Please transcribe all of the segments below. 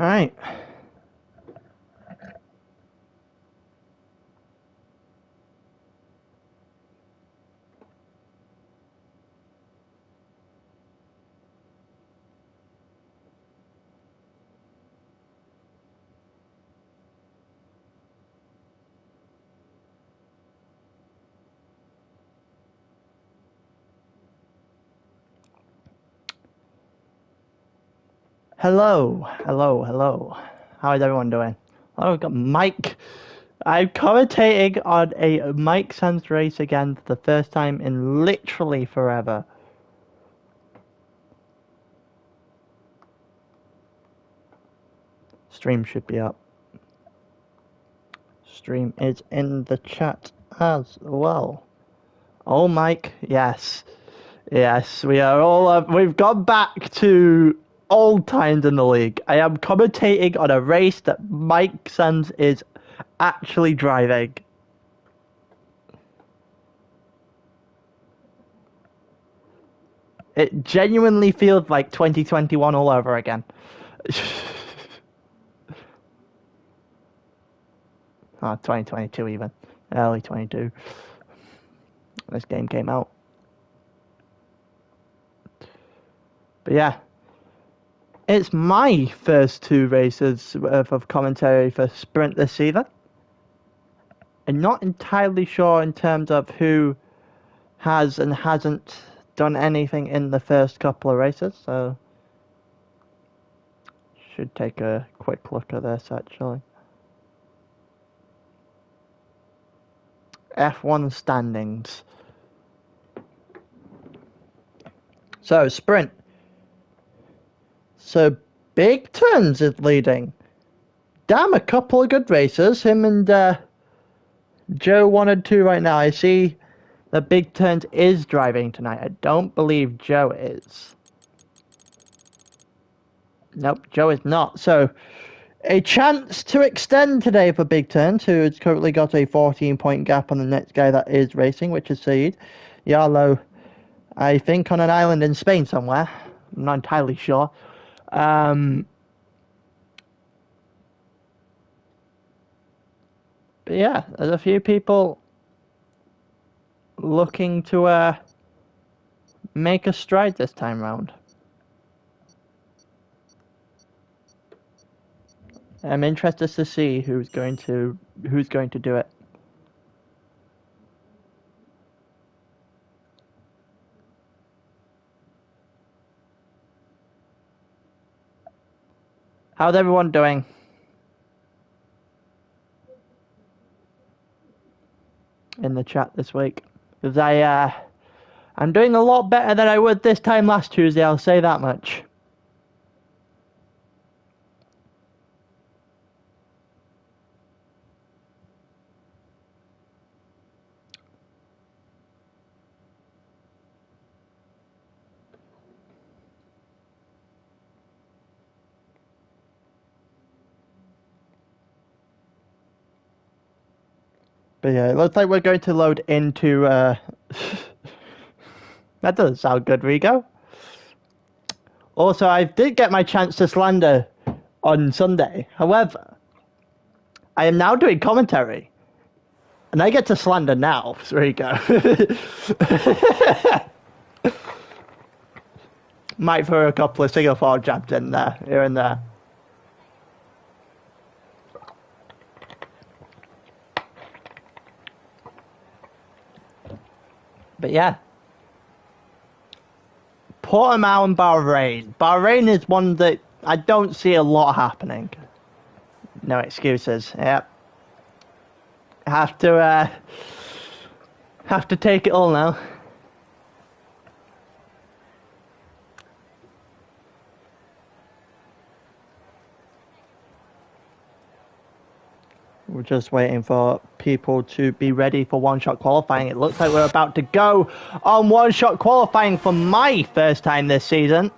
Alright. Hello. How is everyone doing? Oh, we've got Mike. I'm commentating on a Mike Sands race again for the first time in literally forever. Stream should be up. Stream is in the chat as well. Oh, Mike, yes, we are all. We've gone back to old times in the league. I am commentating on a race that Mike Sands is actually driving. It genuinely feels like 2021 all over again. Oh, 2022 even. Early 22. This game came out. But yeah. It's my first 2 races of commentary for Sprint this season. I'm not entirely sure in terms of who has and hasn't done anything in the first couple of races, so should take a quick look at this actually. F1 standings. So Sprint. So Big Turns is leading. Damn, a couple of good races. Him and Joe 1 and 2 right now. I see that Big Turns is driving tonight. I don't believe Joe is. Nope, Joe is not. So a chance to extend today for Big Turns, who has currently got a 14-point gap on the next guy that is racing, which is Saeed. Yarlo, I think on an island in Spain somewhere. I'm not entirely sure. But yeah, there's a few people looking to make a stride this time round. I'm interested to see who's going to do it. How's everyone doing? In the chat this week, because I'm doing a lot better than I would this time last Tuesday, I'll say that much. But yeah, it looks like we're going to load into that doesn't sound good, Rigo. Also, I did get my chance to slander on Sunday. However, I am now doing commentary. And I get to slander now, so there you go. Might throw a couple of Singapore jabs in there, here and there. But yeah. Portimao and Bahrain. Bahrain is one that I don't see a lot happening. No excuses. Yep. Have to take it all now. We're just waiting for people to be ready for one-shot qualifying. It looks like we're about to go on one-shot qualifying for my first time this season.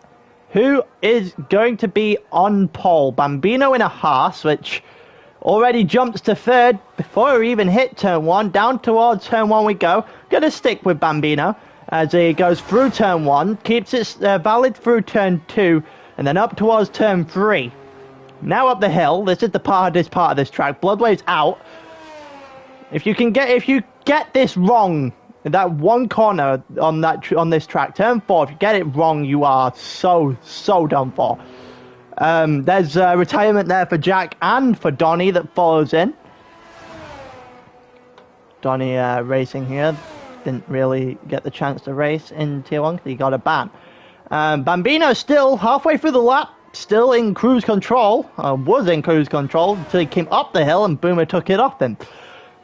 Who is going to be on pole? Bambino in a Haas, which already jumps to third before we even hit turn 1. Down towards turn 1 we go. Gonna stick with Bambino as he goes through turn 1. Keeps it valid through turn 2. And then up towards turn 3. Now up the hill. This is the hardest part of this track. Bloodwave's out. If you get this wrong, that one corner on this track, turn 4, if you get it wrong, you are so done for. There's retirement there for Jack and for Donny that follows in. Donny racing here. Didn't really get the chance to race in Tier 1 because he got a ban. Bambino still halfway through the lap, still in cruise control, was in cruise control until he came up the hill and Boomer took it off him.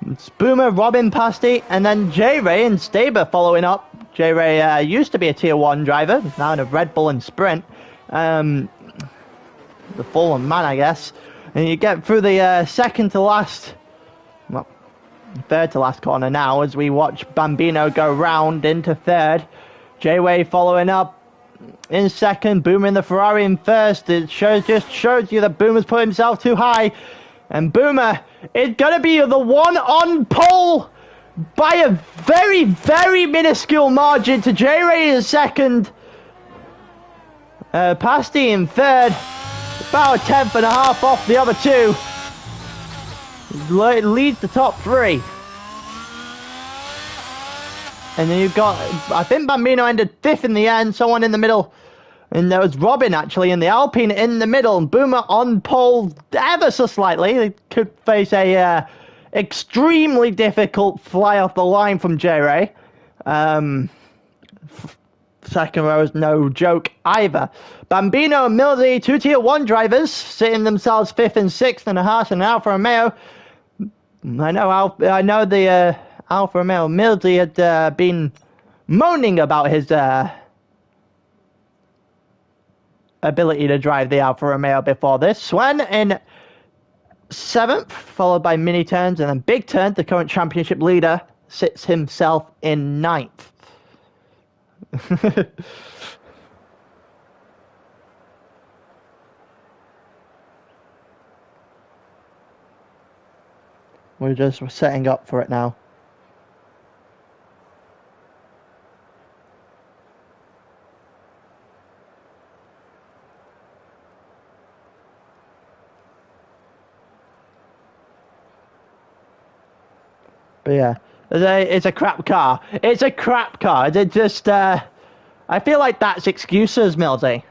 It's Boomer, Robin, Pasty, and then J-Ray and Staber following up. J-Ray used to be a Tier 1 driver, now in a Red Bull and Sprint. The fallen man, I guess. And you get through the second to last, well, third to last corner now as we watch Bambino go round into third. J-Way following up in second, Boomer in the Ferrari in first. It just shows you that Boomer's put himself too high. And Boomer is going to be the one on pole by a very, very minuscule margin to J-Ray in second. Pasty in third. About a tenth and a half off the other two. Leads the top three. And then you've got, I think Bambino ended 5th in the end, someone in the middle. And there was Robin actually in the Alpine in the middle. And Boomer on pole ever so slightly. They could face a extremely difficult fly off the line from J-Ray. Second row is no joke either. Bambino and Millsy, 2 Tier 1 drivers, sitting themselves 5th and 6th in a Haas and Alfa Romeo. I know the Alfa Romeo Millsy had been moaning about his ability to drive the Alfa Romeo before this. Swen in 7th, followed by Mini Turns, and then Big Turn, the current championship leader, sits himself in 9th. We're just setting up for it now. But yeah, it's a crap car. It's a crap car. It just, I feel like that's excuses, Millsy.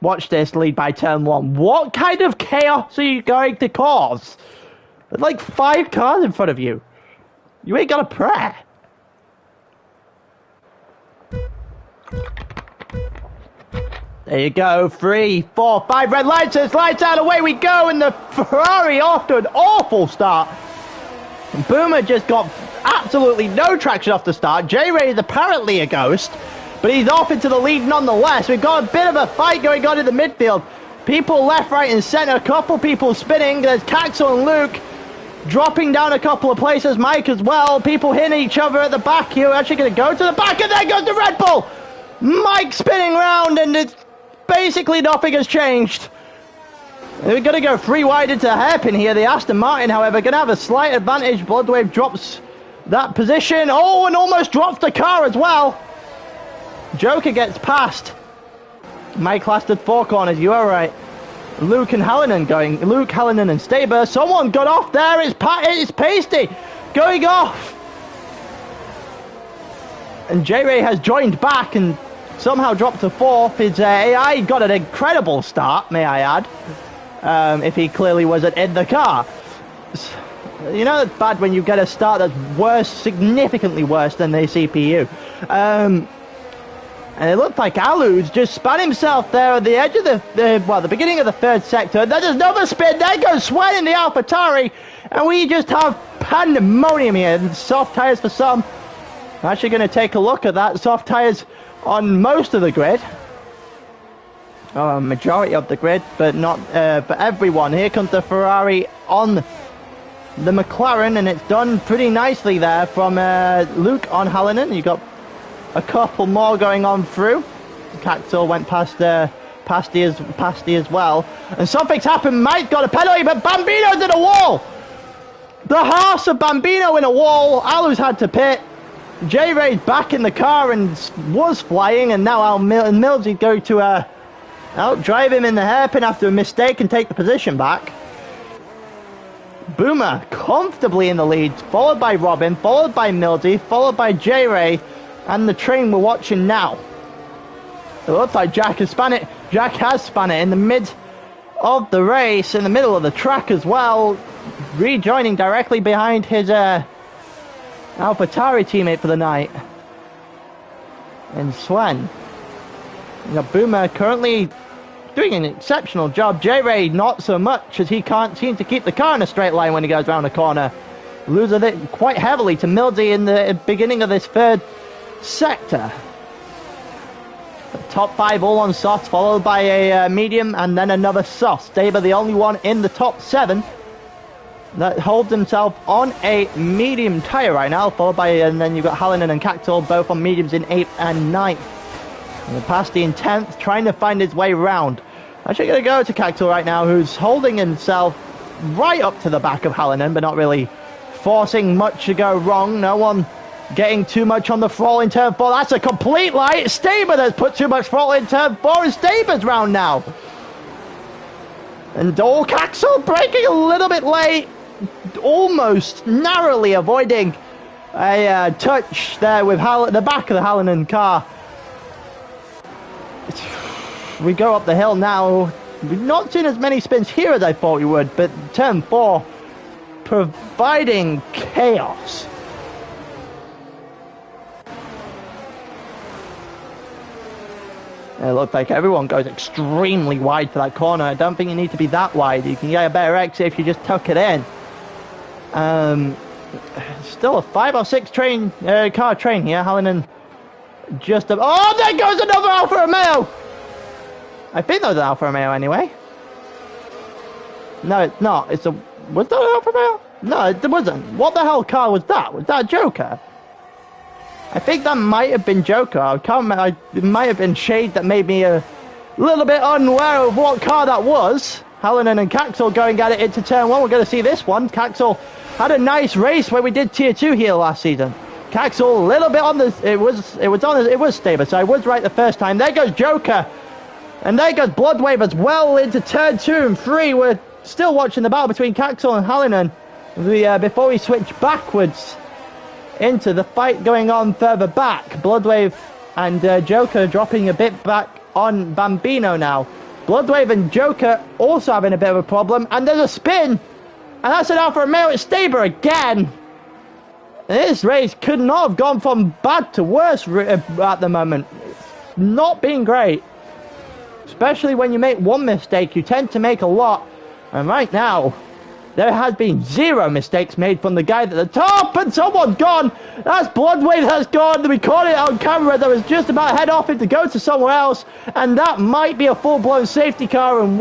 Watch this lead by turn 1. What kind of chaos are you going to cause? There's like 5 cars in front of you. You ain't got a prayer. There you go. 3, 4, 5 red lights. It's lights out. Away we go. And the Ferrari off to an awful start. And Boomer just got absolutely no traction off the start. J-Ray is apparently a ghost. But he's off into the lead nonetheless. We've got a bit of a fight going on in the midfield. People left, right, and centre. A couple people spinning. There's Caxel and Luke dropping down a couple of places. Mike as well. People hitting each other at the back here. We're actually going to go to the back, and there goes the Red Bull. Mike spinning round, and it's basically nothing has changed. We're going to go 3 wide into the hairpin here. The Aston Martin, however, going to have a slight advantage. Bloodwave drops that position. Oh, and almost drops the car as well. Joker gets past. Mike lasted 4 corners. You are right. Luke and Hallinan going. Luke, Hallinan, and Staber. Someone got off there. It's Pasty going off. And J-Ray has joined back and somehow dropped to 4th. His AI got an incredible start, may I add. If he clearly wasn't in the car. You know it's bad when you get a start that's worse, significantly worse than the CPU. And it looked like Alu's just spun himself there at the edge of the beginning of the 3rd sector. Then there's another spin. There goes Swen in the AlphaTauri. And we just have pandemonium here. Soft tyres for some. I'm actually going to take a look at that. Soft tyres on most of the grid. Majority of the grid, but not for everyone. Here comes the Ferrari on the McLaren. And it's done pretty nicely there from Luke on Hallinan. You got a couple more going on through. Caxel went past Pasty as well. And something's happened. Mike got a penalty, but Bambino's in a wall. The Haas of Bambino in a wall. Alu's had to pit. J-Ray's back in the car and was flying, and now Millsy go to outdrive him in the hairpin after a mistake and take the position back. Boomer comfortably in the lead, followed by Robin, followed by Millsy, followed by J-Ray, and the train we're watching now. It looks like Jack has spun it. Jack has spun it in the mid of the race, in the middle of the track as well, rejoining directly behind his AlphaTauri teammate for the night. And Sven. You know, Boomer currently doing an exceptional job. J-Ray not so much, as he can't seem to keep the car in a straight line when he goes around the corner. Losing it quite heavily to Millsy in the beginning of this third sector. The top 5 all on soft, followed by a medium and then another soft. Staber the only one in the top 7 that holds himself on a medium tyre right now, followed by, and then you've got Hallinan and Cactul both on mediums in 8th and 9th. And Pasty in 10th, trying to find his way round. Actually going to go to Cactul right now, who's holding himself right up to the back of Hallinan, but not really forcing much to go wrong. No one getting too much on the throttle in turn 4. That's a complete lie. It's Staber that's put too much throttle in turn 4, and Staber's round now. And Cactul braking a little bit late, almost narrowly avoiding a touch there with the back of the Hallinan car. We go up the hill now. We've not seen as many spins here as I thought we would, but turn 4 providing chaos. It looks like everyone goes extremely wide for that corner. I don't think you need to be that wide. You can get a better exit if you just tuck it in. Still a 5 or 6 car train here. Hallinan just... Oh, there goes another Alfa Romeo! I think that was an Alfa Romeo anyway. No, it's not. It's a... Was that an Alfa Romeo? No, it wasn't. What the hell car was that? Was that a Joker? I think that might have been Joker. I can't remember. It might have been Shade that made me a little bit unaware of what car that was. Hallinan and Cactul going at it into turn 1. We're going to see this one. Cactul had a nice race where we did tier 2 here last season. Cactul a little bit on the... It was Staber, so I was right the first time. There goes Joker. And there goes Bloodwave as well into turn 2 and 3. We're still watching the battle between Cactul and Hallinan before we switch backwards into the fight going on further back. Bloodwave and Joker dropping a bit back on Bambino now. Bloodwave and Joker also having a bit of a problem. And there's a spin. And that's an Alfa Romeo. It's Staber again. This race could not have gone from bad to worse at the moment. It's not been great. Especially when you make one mistake, you tend to make a lot. And right now, there has been 0 mistakes made from the guy at the top, and someone's gone. That's Bloodwave has gone. We caught it on camera. That was just about to head off to go to somewhere else, and that might be a full-blown safety car. And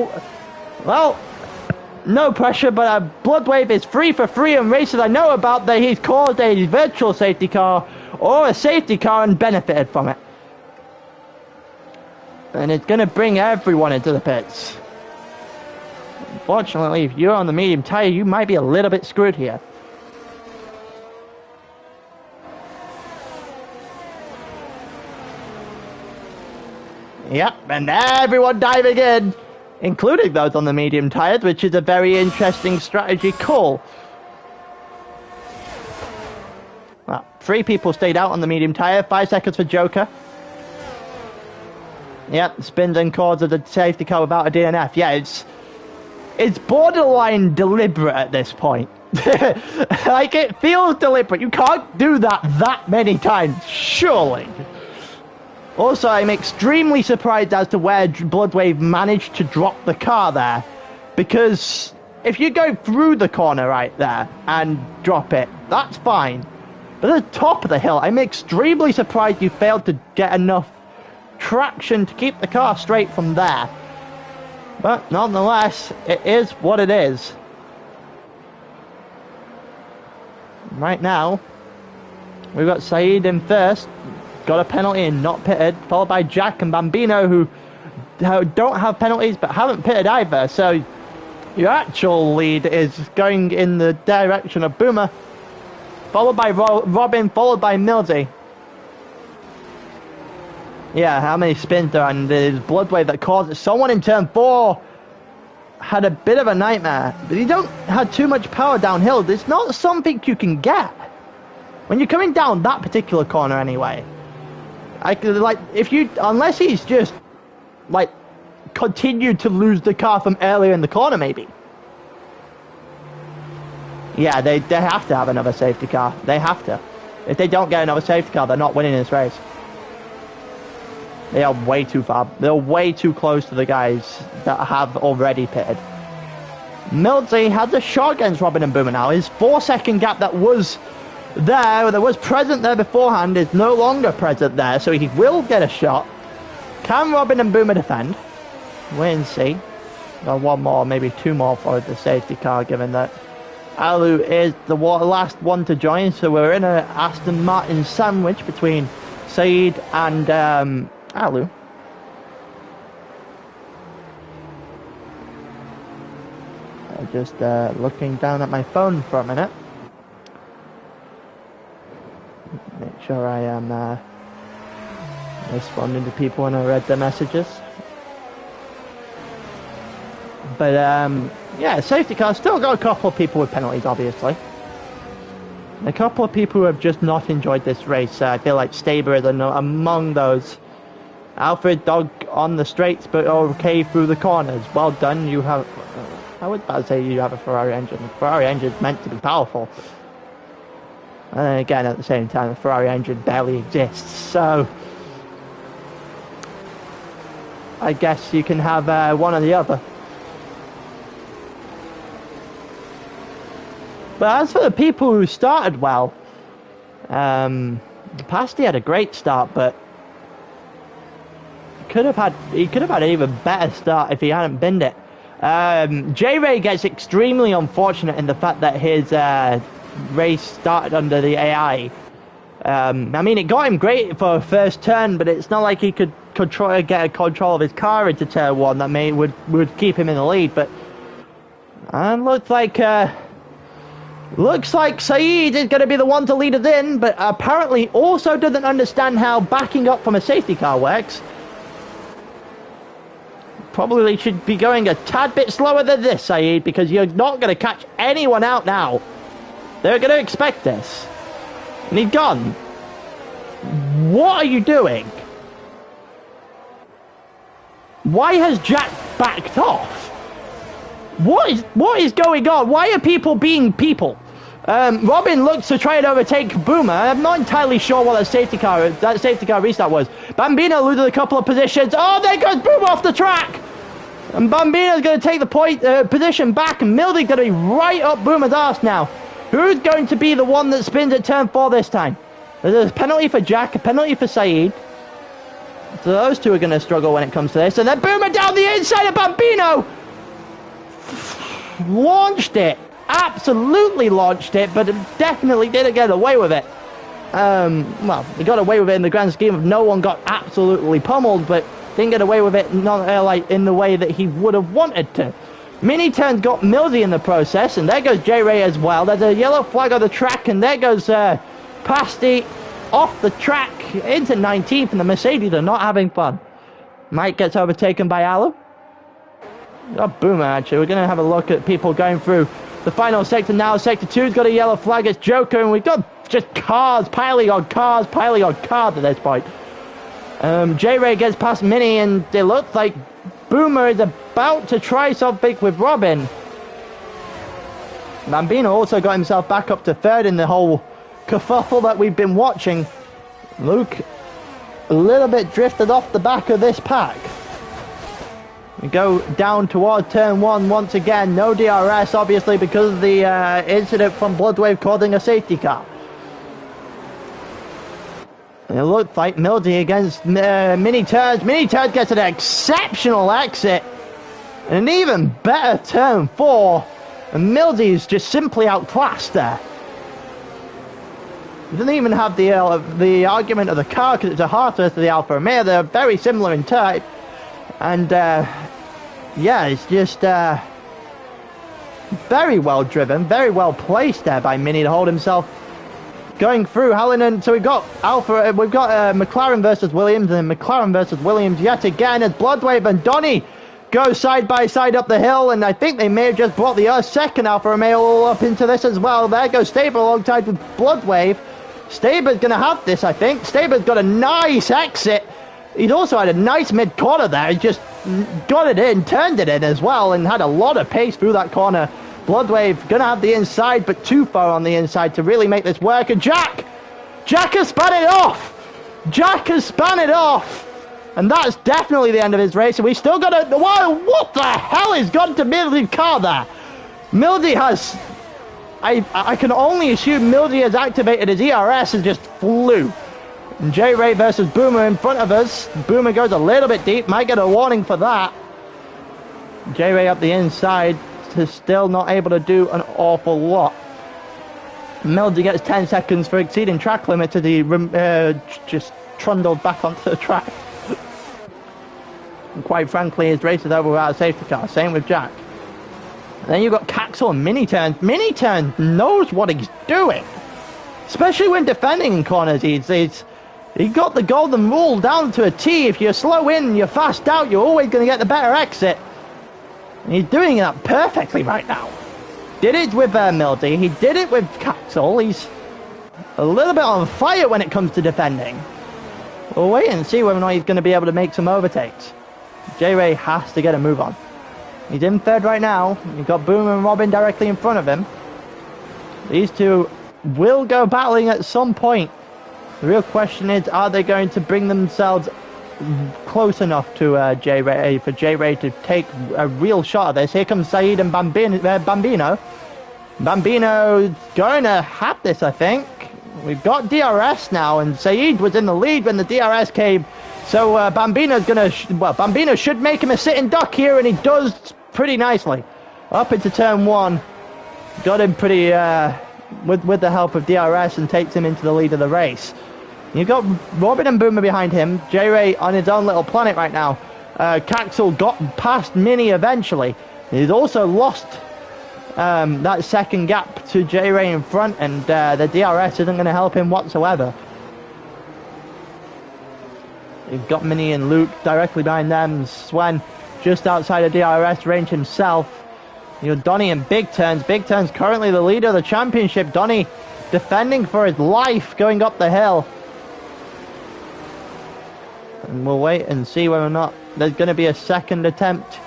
well, no pressure, but Bloodwave is 3 for 3 in races I know about that he's caused a virtual safety car or a safety car and benefited from it. And it's going to bring everyone into the pits. Unfortunately, if you're on the medium tyre, you might be a little bit screwed here. Yep, and everyone diving in, including those on the medium tyres, which is a very interesting strategy call. Well, 3 people stayed out on the medium tyre, 5 seconds for Joker. Yep, spins and causes a safety car without a DNF. Yeah, it's borderline deliberate at this point. Like, it feels deliberate. You can't do that many times, surely. Also, I'm extremely surprised as to where Bloodwave managed to drop the car there. Because if you go through the corner right there and drop it, that's fine. But at the top of the hill, I'm extremely surprised you failed to get enough traction to keep the car straight from there. But nonetheless, it is what it is. Right now, we've got Saeed in first, got a penalty and not pitted, followed by Jack and Bambino, who don't have penalties but haven't pitted either. So your actual lead is going in the direction of Boomer, followed by Robin, followed by Mildy. Yeah, how many spins there, and there's blood wave that caused it. Someone in turn 4 had a bit of a nightmare, but you don't have too much power downhill. It's not something you can get when you're coming down that particular corner anyway. Unless he's just like continued to lose the car from earlier in the corner, maybe. Yeah, they have to have another safety car. They have to. If they don't get another safety car, they're not winning this race. They are way too far. They're way too close to the guys that have already pitted. Mildsey has a shot against Robin and Boomer now. His 4-second gap that was present there beforehand, is no longer present there, so he will get a shot. Can Robin and Boomer defend? Wait and see. Got one more, maybe two more for the safety car, given that Alu is the last one to join, so we're in a Aston Martin sandwich between Saeed and Alu. I'm just looking down at my phone for a minute. Make sure I am responding to people when I read their messages. But yeah, safety car still got a couple of people with penalties, obviously. A couple of people who have just not enjoyed this race. I feel like Staber is among those. Alfred Dog on the straights, but okay through the corners. Well done. You have, I was about to say you have a Ferrari engine. The Ferrari engine is meant to be powerful. And then again, at the same time, the Ferrari engine barely exists. So I guess you can have one or the other. But as for the people who started well, Pasty had a great start, but he could have had an even better start if he hadn't binned it. J-Ray gets extremely unfortunate in the fact that his race started under the AI. I mean, it got him great for a first turn, but it's not like he could get control of his car into turn 1 that would keep him in the lead. But looks like Saeed is going to be the one to lead us in, but apparently also doesn't understand how backing up from a safety car works. Probably should be going a tad bit slower than this, Saeed, because you're not going to catch anyone out now. They're going to expect this. And he's gone. What are you doing? Why has Jack backed off? What is going on? Why are people being people? Robin looks to try and overtake Boomer. I'm not entirely sure what that safety car restart was. Bambino loses a couple of positions. Oh, there goes Boomer off the track. And Bambino's going to take the position back, and Mildy's going to be right up Boomer's arse now. Who's going to be the one that spins at turn 4 this time? There's a penalty for Jack, a penalty for Saeed. So those two are going to struggle when it comes to this. And then Boomer down the inside of Bambino. Launched it. Absolutely launched it, but it definitely didn't get away with it. Well, he got away with it in the grand scheme of no one got absolutely pummeled, but didn't get away with it not like in the way that he would have wanted to. Mini turns got Mildy in the process, and there goes J-Ray as well. There's a yellow flag on the track, and there goes Pasty off the track into 19th, and the Mercedes are not having fun. Mike gets overtaken by Alu. Oh, Boomer, actually. We're going to have a look at people going through the final sector now. Sector 2's got a yellow flag. It's Joker, and we've got just cars piling on cars at this point. J-Ray gets past Mini, and it looks like Boomer is about to try something with Robin. Bambino also got himself back up to 3rd in the whole kerfuffle that we've been watching. Luke a little bit drifted off the back of this pack. We go down towards turn 1 once again. No DRS, obviously, because of the incident from Bloodwave causing a safety car. And it looked like Mildy against Mini Turd. Mini Turd gets an exceptional exit. And an even better turn 4. And Mildy is just simply outclassed there. He doesn't even have the argument of the car because it's a Heartless to the Alfa Romeo. They're very similar in type. And yeah, it's just very well driven, very well placed there by Mini to hold himself going through Hallinan. So we've got McLaren versus Williams, and McLaren versus Williams yet again as Bloodwave and Donny go side by side up the hill, and I think they may have just brought the second Alfa Romeo up into this as well. There goes Staber alongside with Bloodwave. Staber's going to have this, I think. Staber's got a nice exit. He's also had a nice mid-corner there. He just got it in, turned it in as well, and had a lot of pace through that corner. Bloodwave going to have the inside, but too far on the inside to really make this work. And Jack has spun it off. Jack has spun it off. And that's definitely the end of his race. And we still got a... What the hell has gone to Mildy's car there? Mildy has... I can only assume Mildy has activated his ERS and just flew. And J-Ray versus Boomer in front of us. Boomer goes a little bit deep. Might get a warning for that. J-Ray up the inside. Is still not able to do an awful lot. Mildy gets 10 seconds for exceeding track limits as he just trundled back onto the track. And quite frankly, his race is over without a safety car. Same with Jack. And then you've got Caxel and Miniturn. Miniturn knows what he's doing, especially when defending in corners. He got the golden rule down to a T. If you're slow in, you're fast out, you're always going to get the better exit. And he's doing that perfectly right now. Did it with Mildy. He did it with Caxel. He's a little bit on fire when it comes to defending. We'll wait and see whether or not he's going to be able to make some overtakes. J-Ray has to get a move on. He's in third right now. You've got Boomer and Robin directly in front of him. These two will go battling at some point. The real question is, are they going to bring themselves close enough to J-Ray for J-Ray to take a real shot at this? Here comes Saeed and Bambino. Bambino going to have this, I think. We've got DRS now, and Saeed was in the lead when the DRS came. So Bambino's going to... Bambino should make him a sitting duck here, and he does pretty nicely. Up into turn one. Got him pretty... with the help of DRS, and takes him into the lead of the race. You've got Robin and Boomer behind him. J-Ray on his own little planet right now. Caxel got past Mini eventually. He's also lost that second gap to J-Ray in front, and the DRS isn't going to help him whatsoever. You've got Mini and Luke directly behind them. Swen just outside of DRS range himself. You've got Donny and Big Turns. Big Turns currently the leader of the championship. Donny defending for his life going up the hill. And we'll wait and see whether or not there's going to be a second attempt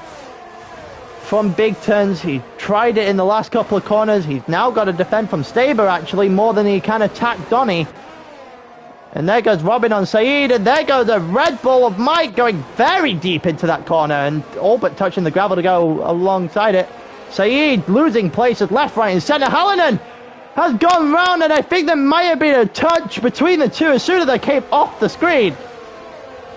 from Big Turns. He tried it in the last couple of corners. He's now got to defend from Staber, actually, more than he can attack Donny. And there goes Robin on Saeed, and there goes a Red Bull of Mike going very deep into that corner and all but touching the gravel to go alongside it. Saeed losing places left, right, and centre. Hallinan has gone round, and I think there might have been a touch between the two as soon as they came off the screen.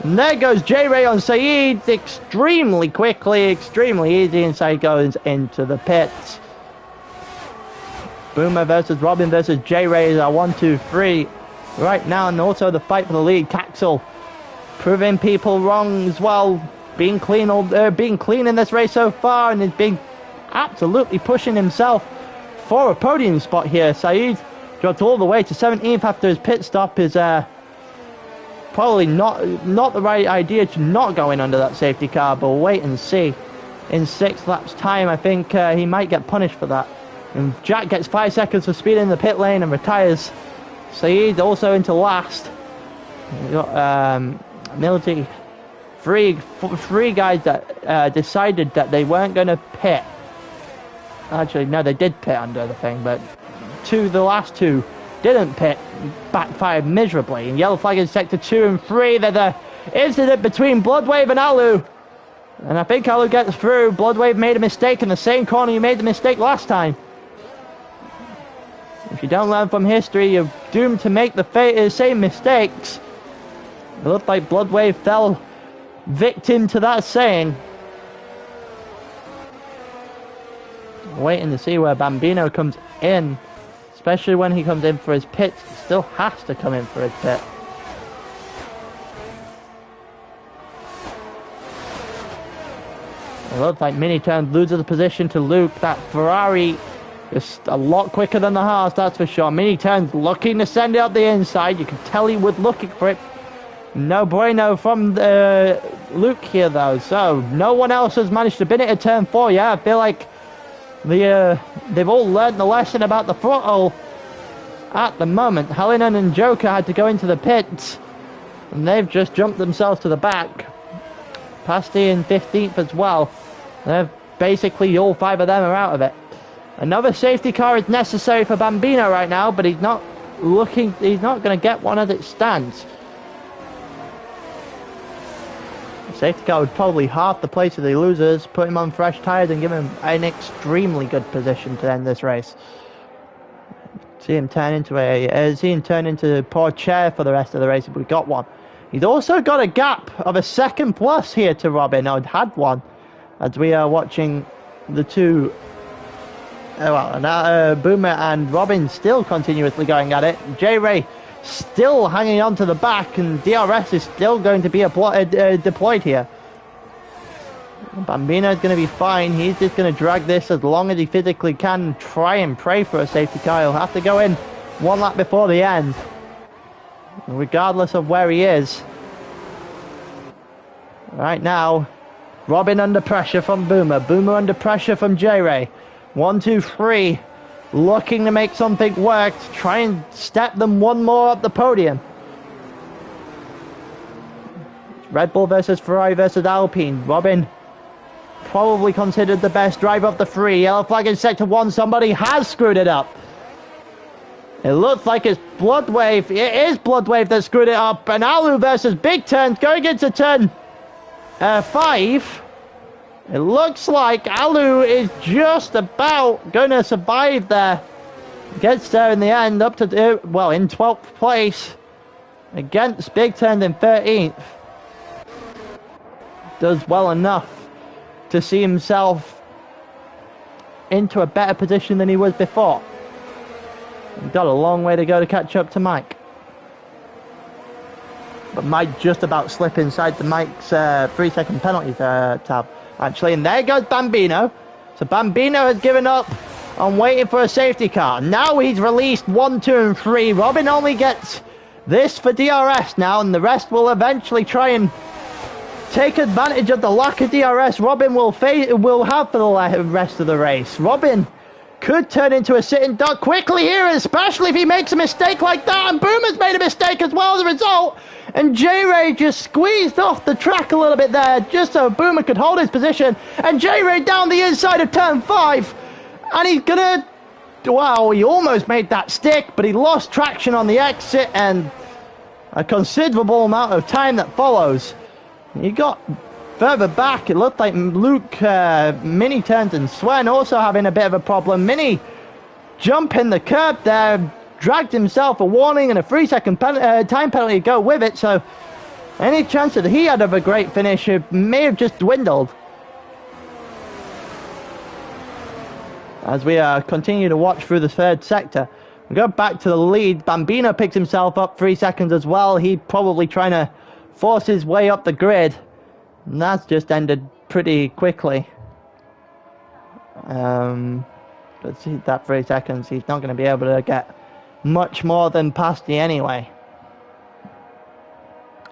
And there goes J-Ray on Saeed extremely quickly, extremely easy, and Saeed goes into the pits. Boomer versus Robin versus J-Ray is our 1-2-3 right now, and also the fight for the lead. Caxel proving people wrong as well, being clean in this race so far, and is being absolutely pushing himself for a podium spot here. Saeed dropped all the way to 17th after his pit stop. Is probably not the right idea to not go in under that safety car, but we'll wait and see. In 6 laps time, I think he might get punished for that. And Jack gets 5 seconds for speed in the pit lane and retires. Saeed also into last. We've got Milty. Three guys that decided that they weren't going to pit. Actually, no, they did pit under the thing, but the last two didn't pit, backfired miserably. And yellow flag in sector 2 and 3. There's an incident between Bloodwave and Alu. And I think Alu gets through. Bloodwave made a mistake in the same corner he made the mistake last time. If you don't learn from history, you're doomed to make the same mistakes. It looked like Bloodwave fell victim to that saying. Waiting to see where Bambino comes in. Especially when he comes in for his pit. He still has to come in for his pit. It looks like Mini Turn loses the position to Luke. That Ferrari Just a lot quicker than the Haas, that's for sure. Mini turns looking to send it up the inside. You can tell he was looking for it. No bueno from Luke here, though. So no one else has managed to bin it at turn 4. Yeah, I feel like they've all learned the lesson about the throttle at the moment. Hallinan and Joker had to go into the pits, and they've just jumped themselves to the back. Pasty in 15th as well. They're basically all 5 of them are out of it. Another safety car is necessary for Bambino right now, but he's not going to get one as it stands. The safety car would probably half the place of the losers, put him on fresh tyres and give him an extremely good position to end this race. See him turn into poor chair for the rest of the race if we got one. He's also got a gap of a second plus here to Robin, or had one, as we are watching the two. Boomer and Robin still continuously going at it. J-Ray still hanging on to the back, and DRS is still going to be deployed here. Bambino is going to be fine. He's just going to drag this as long as he physically can, try and pray for a safety car. He'll have to go in one lap before the end, regardless of where he is. Right now, Robin under pressure from Boomer. Boomer under pressure from J-Ray. 1, 2, 3. Looking to make something work. To try and step them one more up the podium. Red Bull versus Ferrari versus Alpine. Robin probably considered the best driver of the 3. Yellow flag in sector 1. Somebody has screwed it up. It looks like it's Bloodwave. It is Bloodwave that screwed it up. And Alu versus Big Turns going into turn 5. It looks like Alu is just about going to survive there. Gets there in the end, up to, in 12th place. Against Big Turn in 13th. Does well enough to see himself into a better position than he was before. He's got a long way to go to catch up to Mike. But Mike just about slip inside the Mike's 3-second penalty tab. Actually, and there goes Bambino. So Bambino has given up on waiting for a safety car. Now he's released 1, 2, and 3. Robin only gets this for DRS now, and the rest will eventually try and take advantage of the lack of DRS Robin will have for the rest of the race. Robin could turn into a sitting duck quickly here, especially if he makes a mistake like that, and Boomer's made a mistake as well as a result. And J-Ray just squeezed off the track a little bit there, just so Boomer could hold his position. And J-Ray down the inside of turn 5. And he's gonna... Wow, he almost made that stick, but he lost traction on the exit and a considerable amount of time that follows. He got further back. It looked like Luke, Mini turns, and Swen also having a bit of a problem. Mini jumping the curb there, dragged himself a warning and a 3-second time penalty to go with it, so any chance that he had of a great finish may have just dwindled. As we continue to watch through the third sector, we go back to the lead. Bambino picks himself up 3 seconds as well. He's probably trying to force his way up the grid, and that's just ended pretty quickly. Let's see, that 3 seconds, he's not going to be able to get much more than Pasty anyway.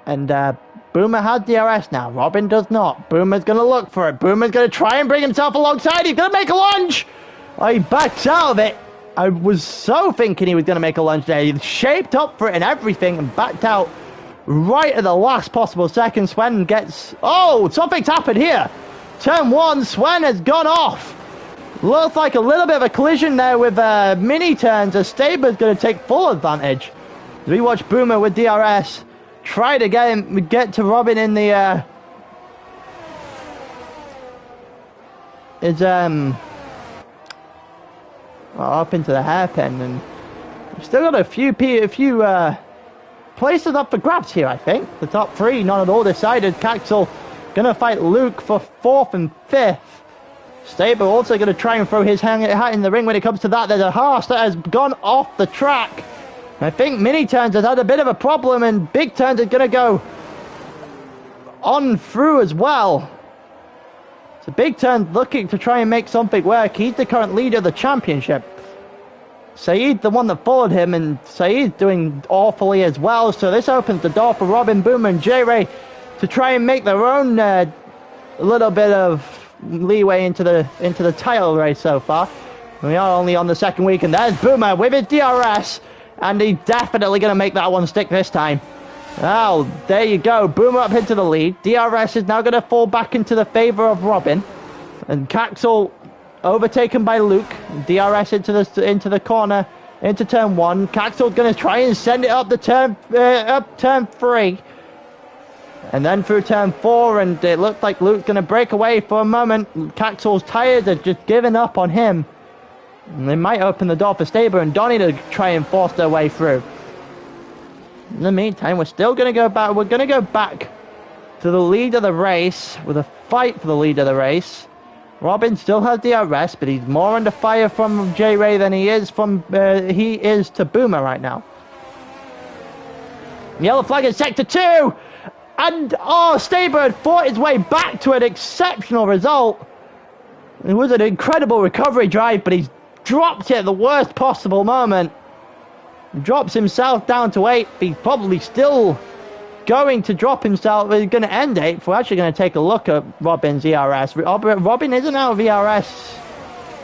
And Boomer has DRS now. Robin does not. Boomer's going to look for it. Boomer's going to try and bring himself alongside. He's going to make a lunge. Oh, he backs out of it. I was so thinking he was going to make a lunge there. He shaped up for it and everything and backed out right at the last possible second. Swen gets... Oh, something's happened here. Turn 1, Swen has gone off. Looks like a little bit of a collision there with Mini turns, as Stabler's going to take full advantage. As we watch Boomer with DRS try to get to Robin in the up into the hairpin, and we've still got a few places up for grabs here. I think the top 3 not at all decided. Caxel gonna fight Luke for 4th and 5th. Stabler also going to try and throw his hat in the ring when it comes to that. There's a Haas that has gone off the track. I think Mini Turns has had a bit of a problem, and Big Turns is going to go on through as well. So The Big Turn looking to try and make something work. He's the current leader of the championship. Saeed, the one that followed him, and Saeed doing awfully as well. So this opens the door for Robin, Boomer, and J-Ray to try and make their own little bit of leeway into the title race so far. We are only on the second week, and there's Boomer with his DRS, and he's definitely going to make that one stick this time. Oh, there you go. Boomer up into the lead. DRS is now going to fall back into the favor of Robin. And Caxel overtaken by Luke. DRS into the corner, into turn 1. Caxel's going to try and send it up the turn, up turn 3. And then through turn 4, and it looked like Luke's going to break away for a moment. Caxel's tired of just giving up on him. And they might open the door for Staber and Donny to try and force their way through. In the meantime, we're still going to go back. We're going to go back to the lead of the race with a fight for the lead of the race. Robin still has DRS, but he's more under fire from J-Ray than he is to Boomer right now. Yellow flag in sector 2, and Staber had fought his way back to an exceptional result. It was an incredible recovery drive, but he's dropped it at the worst possible moment. Drops himself down to 8th. He's probably still going to drop himself. He's going to end 8th. We're actually going to take a look at Robin's ERS. Robin isn't out of ERS.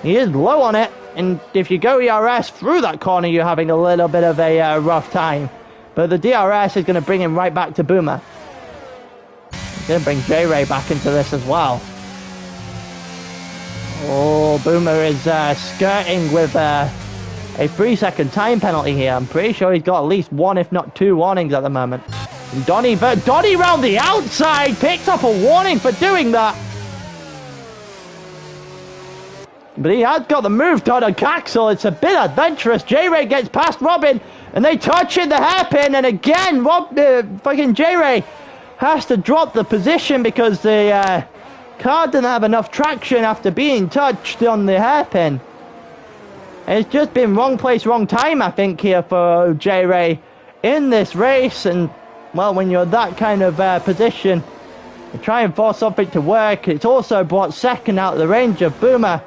He is low on it. And if you go ERS through that corner, you're having a little bit of a rough time. But the DRS is going to bring him right back to Boomer. He's going to bring J-Ray back into this as well. Oh, Boomer is skirting with a 3-second time penalty here. I'm pretty sure he's got at least 1, if not 2 warnings at the moment. And Donny round the outside picked up a warning for doing that. But he has got the move done on Caxel. It's a bit adventurous. J-Ray gets past Robin, and they touch in the hairpin. And again, fucking J-Ray has to drop the position because the car didn't have enough traction after being touched on the hairpin. It's just been wrong place, wrong time, I think, here for J-Ray in this race. And, well, when you're that kind of position, you try and force something to work. It's also brought second out of the range of Boomer.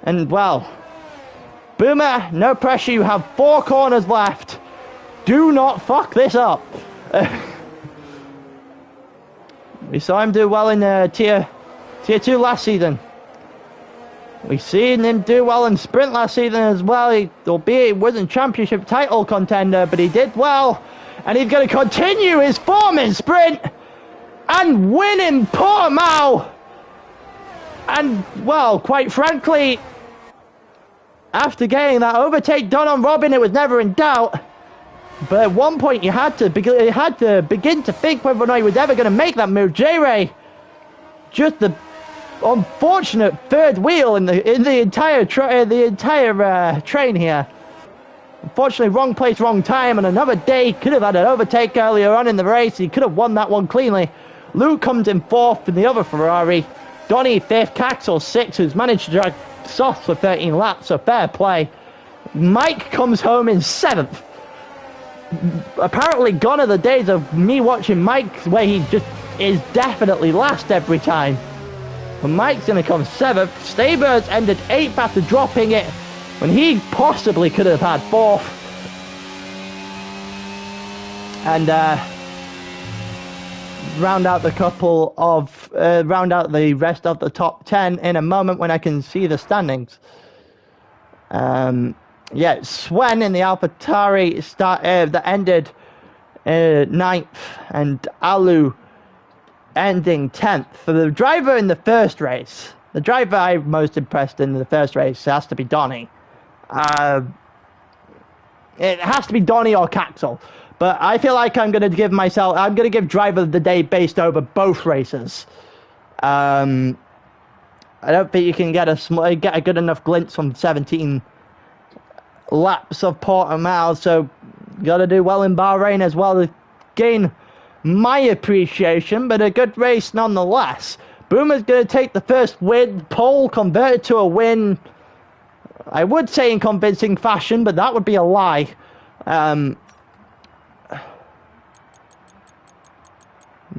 And, well, Boomer, no pressure. You have 4 corners left. Do not fuck this up. We saw him do well in tier 2 last season. We've seen him do well in sprint last season as well. Albeit he wasn't championship title contender, but he did well. And he's going to continue his form in sprint and win in Portimao. And, well, quite frankly, after getting that overtake done on Robin, it was never in doubt. But at one point, you had to begin to think whether or not he was ever going to make that move. J-Ray, just the unfortunate third wheel in the entire train here. Unfortunately, wrong place, wrong time, and another day. Could have had an overtake earlier on in the race. He could have won that one cleanly. Luke comes in 4th in the other Ferrari. Donny 5th, Caxel 6th, who's managed to drag Soft for 13 laps, so fair play. Mike comes home in 7th. Apparently gone are the days of me watching Mike where he just is definitely last every time. But Mike's going to come 7th. Staber's ended 8th after dropping it when he possibly could have had 4th. And round out the rest of the top 10 in a moment when I can see the standings. Yeah, Swen in the AlphaTauri that ended 9th, and Alu ending 10th. For the driver in the first race, the driver I'm most impressed in the first race has to be Donny. It has to be Donny or Caxel. But I feel like I'm going to give driver of the day based over both races. I don't think you can get a good enough glimpse from 17 laps of Portimao, so got to do well in Bahrain as well to gain my appreciation, but a good race nonetheless. Boomer's going to take the first win. Pole converted to a win, I would say in convincing fashion, but that would be a lie.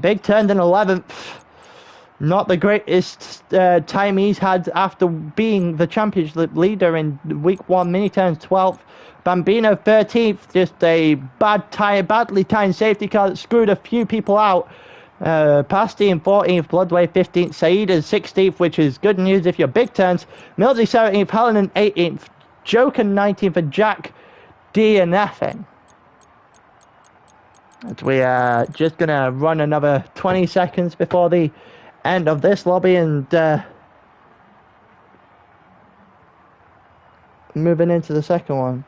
Big turned in 11th. Not the greatest time he's had after being the championship leader in week 1. Mini-turns 12th. Bambino 13th. Just a badly timed safety car that screwed a few people out. Pasti in 14th, Bloodway 15th, Said in 16th, which is good news if you're big turns. Millsy 17th, Hallinan 18th, Joker 19th, and Jack DNFing. And we are just going to run another 20 seconds before the end of this lobby and moving into the second one.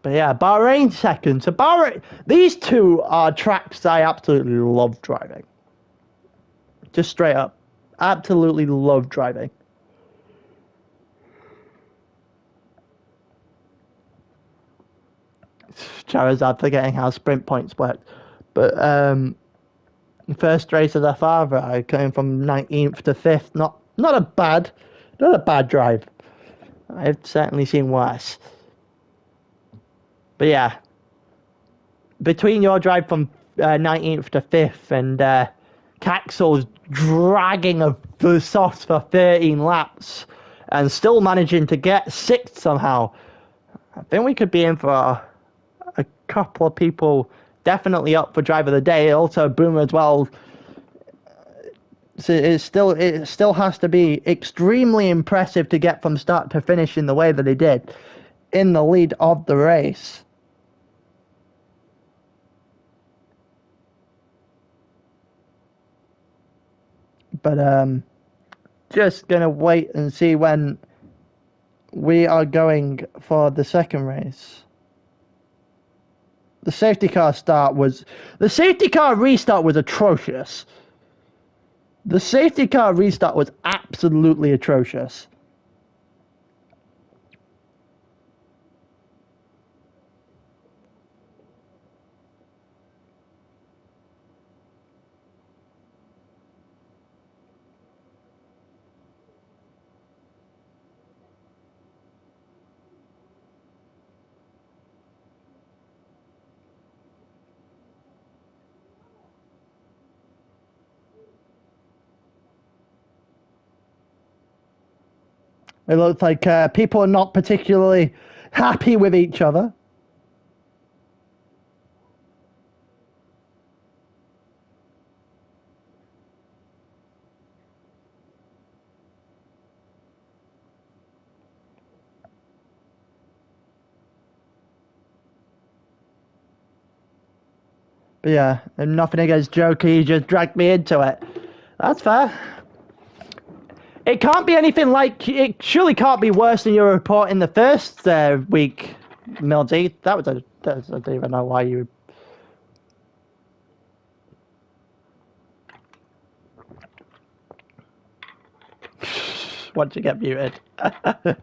But yeah, Bahrain second. So Bahrain, these two are tracks I absolutely love driving. Just straight up. Absolutely love driving. Charizard forgetting how sprint points work. But the first race of the father, I came from 19th to 5th. Not a bad drive. I've certainly seen worse. But yeah, between your drive from 19th to 5th and Caxel's dragging the softs for 13 laps and still managing to get 6th somehow, I think we could be in for a couple of people definitely up for drive of the day. Also Boomer as well. So it still has to be extremely impressive to get from start to finish in the way that he did in the lead of the race. But just gonna wait and see when we are going for the second race. The safety car restart was atrocious. The safety car restart was absolutely atrocious. It looks like people are not particularly happy with each other. But yeah, and nothing against Joker, he just dragged me into it. That's fair. It can't be anything like, it surely can't be worse than your report in the first week, Mildy. I don't even know why you... Once you get muted. If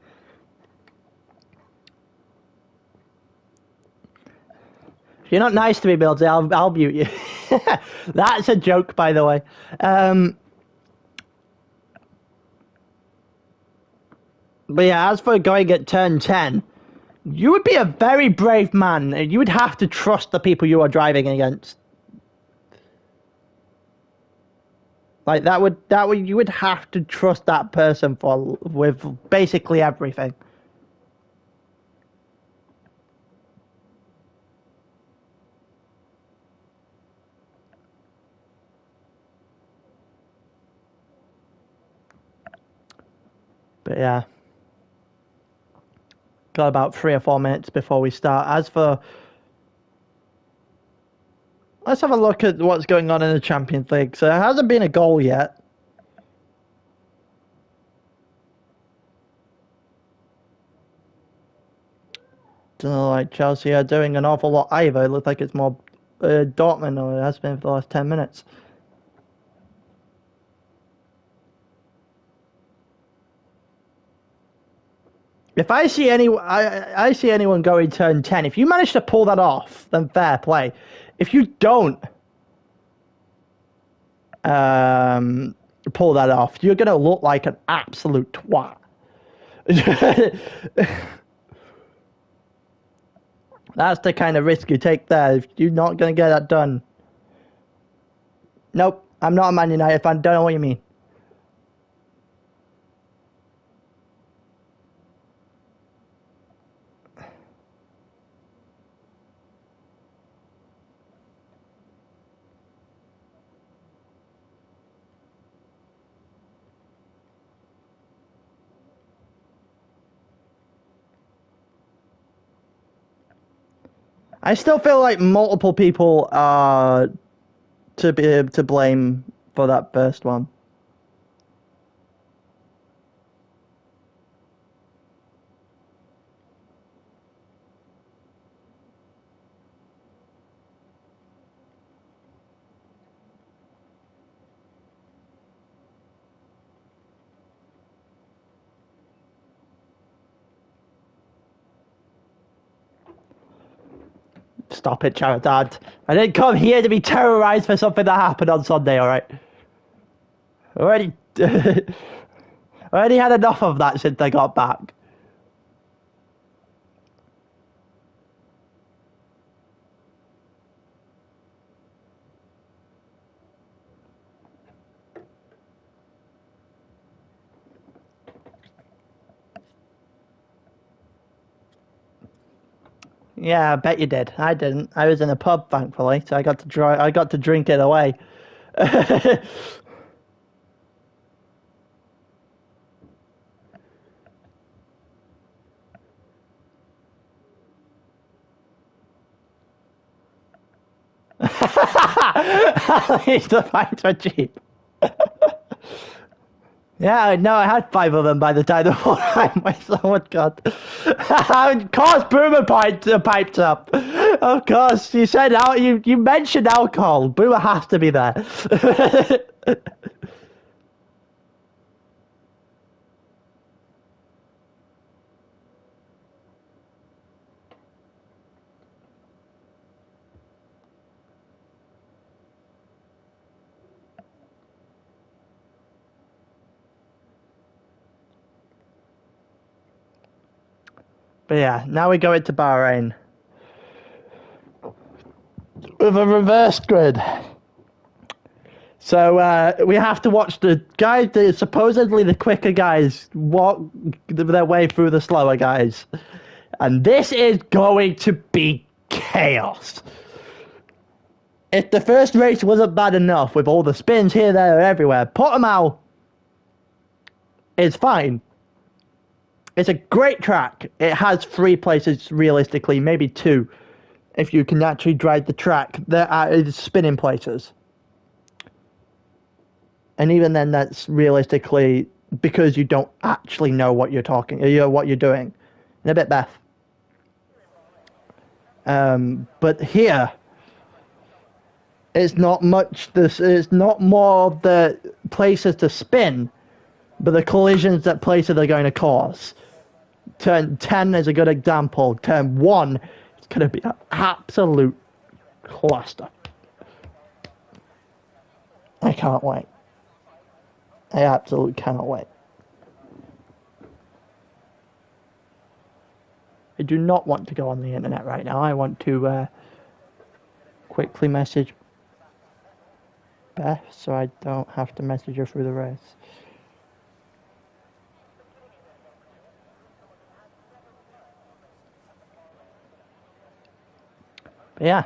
you're not nice to me, Mildy, I'll mute you. That's a joke, by the way. But yeah, as for going at turn 10, you would be a very brave man. You would have to trust the people you are driving against. Like you would have to trust that person with basically everything. But yeah. Got about 3 or 4 minutes before we start. Let's have a look at what's going on in the Champions League. So there hasn't been a goal yet. Don't know, like Chelsea are doing an awful lot either. It looks like it's more Dortmund, or it has been for the last 10 minutes. If I see anyone going turn 10, if you manage to pull that off, then fair play. If you don't, pull that off. You're going to look like an absolute twat. That's the kind of risk you take there. If you're not going to get that done. Nope, I'm not a Man United fan. Don't know what you mean. I still feel like multiple people are to blame for that first one. Stop it, Charizard. I didn't come here to be terrorized for something that happened on Sunday, alright? Already had enough of that since I got back. Yeah, I bet you did. I didn't. I was in a pub, thankfully, so I got to drink it away. At least the pints were cheap. Yeah, no, I had 5 of them by the time the whole time was. Oh my god. Of course, Boomer piped up. Of course, you said you mentioned alcohol. Boomer has to be there. But yeah, now we go into Bahrain with a reverse grid. So we have to watch the guys, supposedly the quicker guys, walk their way through the slower guys. And this is going to be chaos. If the first race wasn't bad enough with all the spins here, there, and everywhere, Portimao is fine. It's a great track. It has 3 places, realistically, maybe 2, if you can actually drive the track. There are spinning places. And even then, that's realistically because you don't actually know what you're what you're doing. In a bit, Beth. But here, it's not much. It's not more of the places to spin, but the collisions that places are going to cause. Turn 10 is a good example. Turn 1 is going to be an absolute cluster. I can't wait. I absolutely cannot wait. I do not want to go on the internet right now. I want to quickly message Beth so I don't have to message her through the race. But yeah.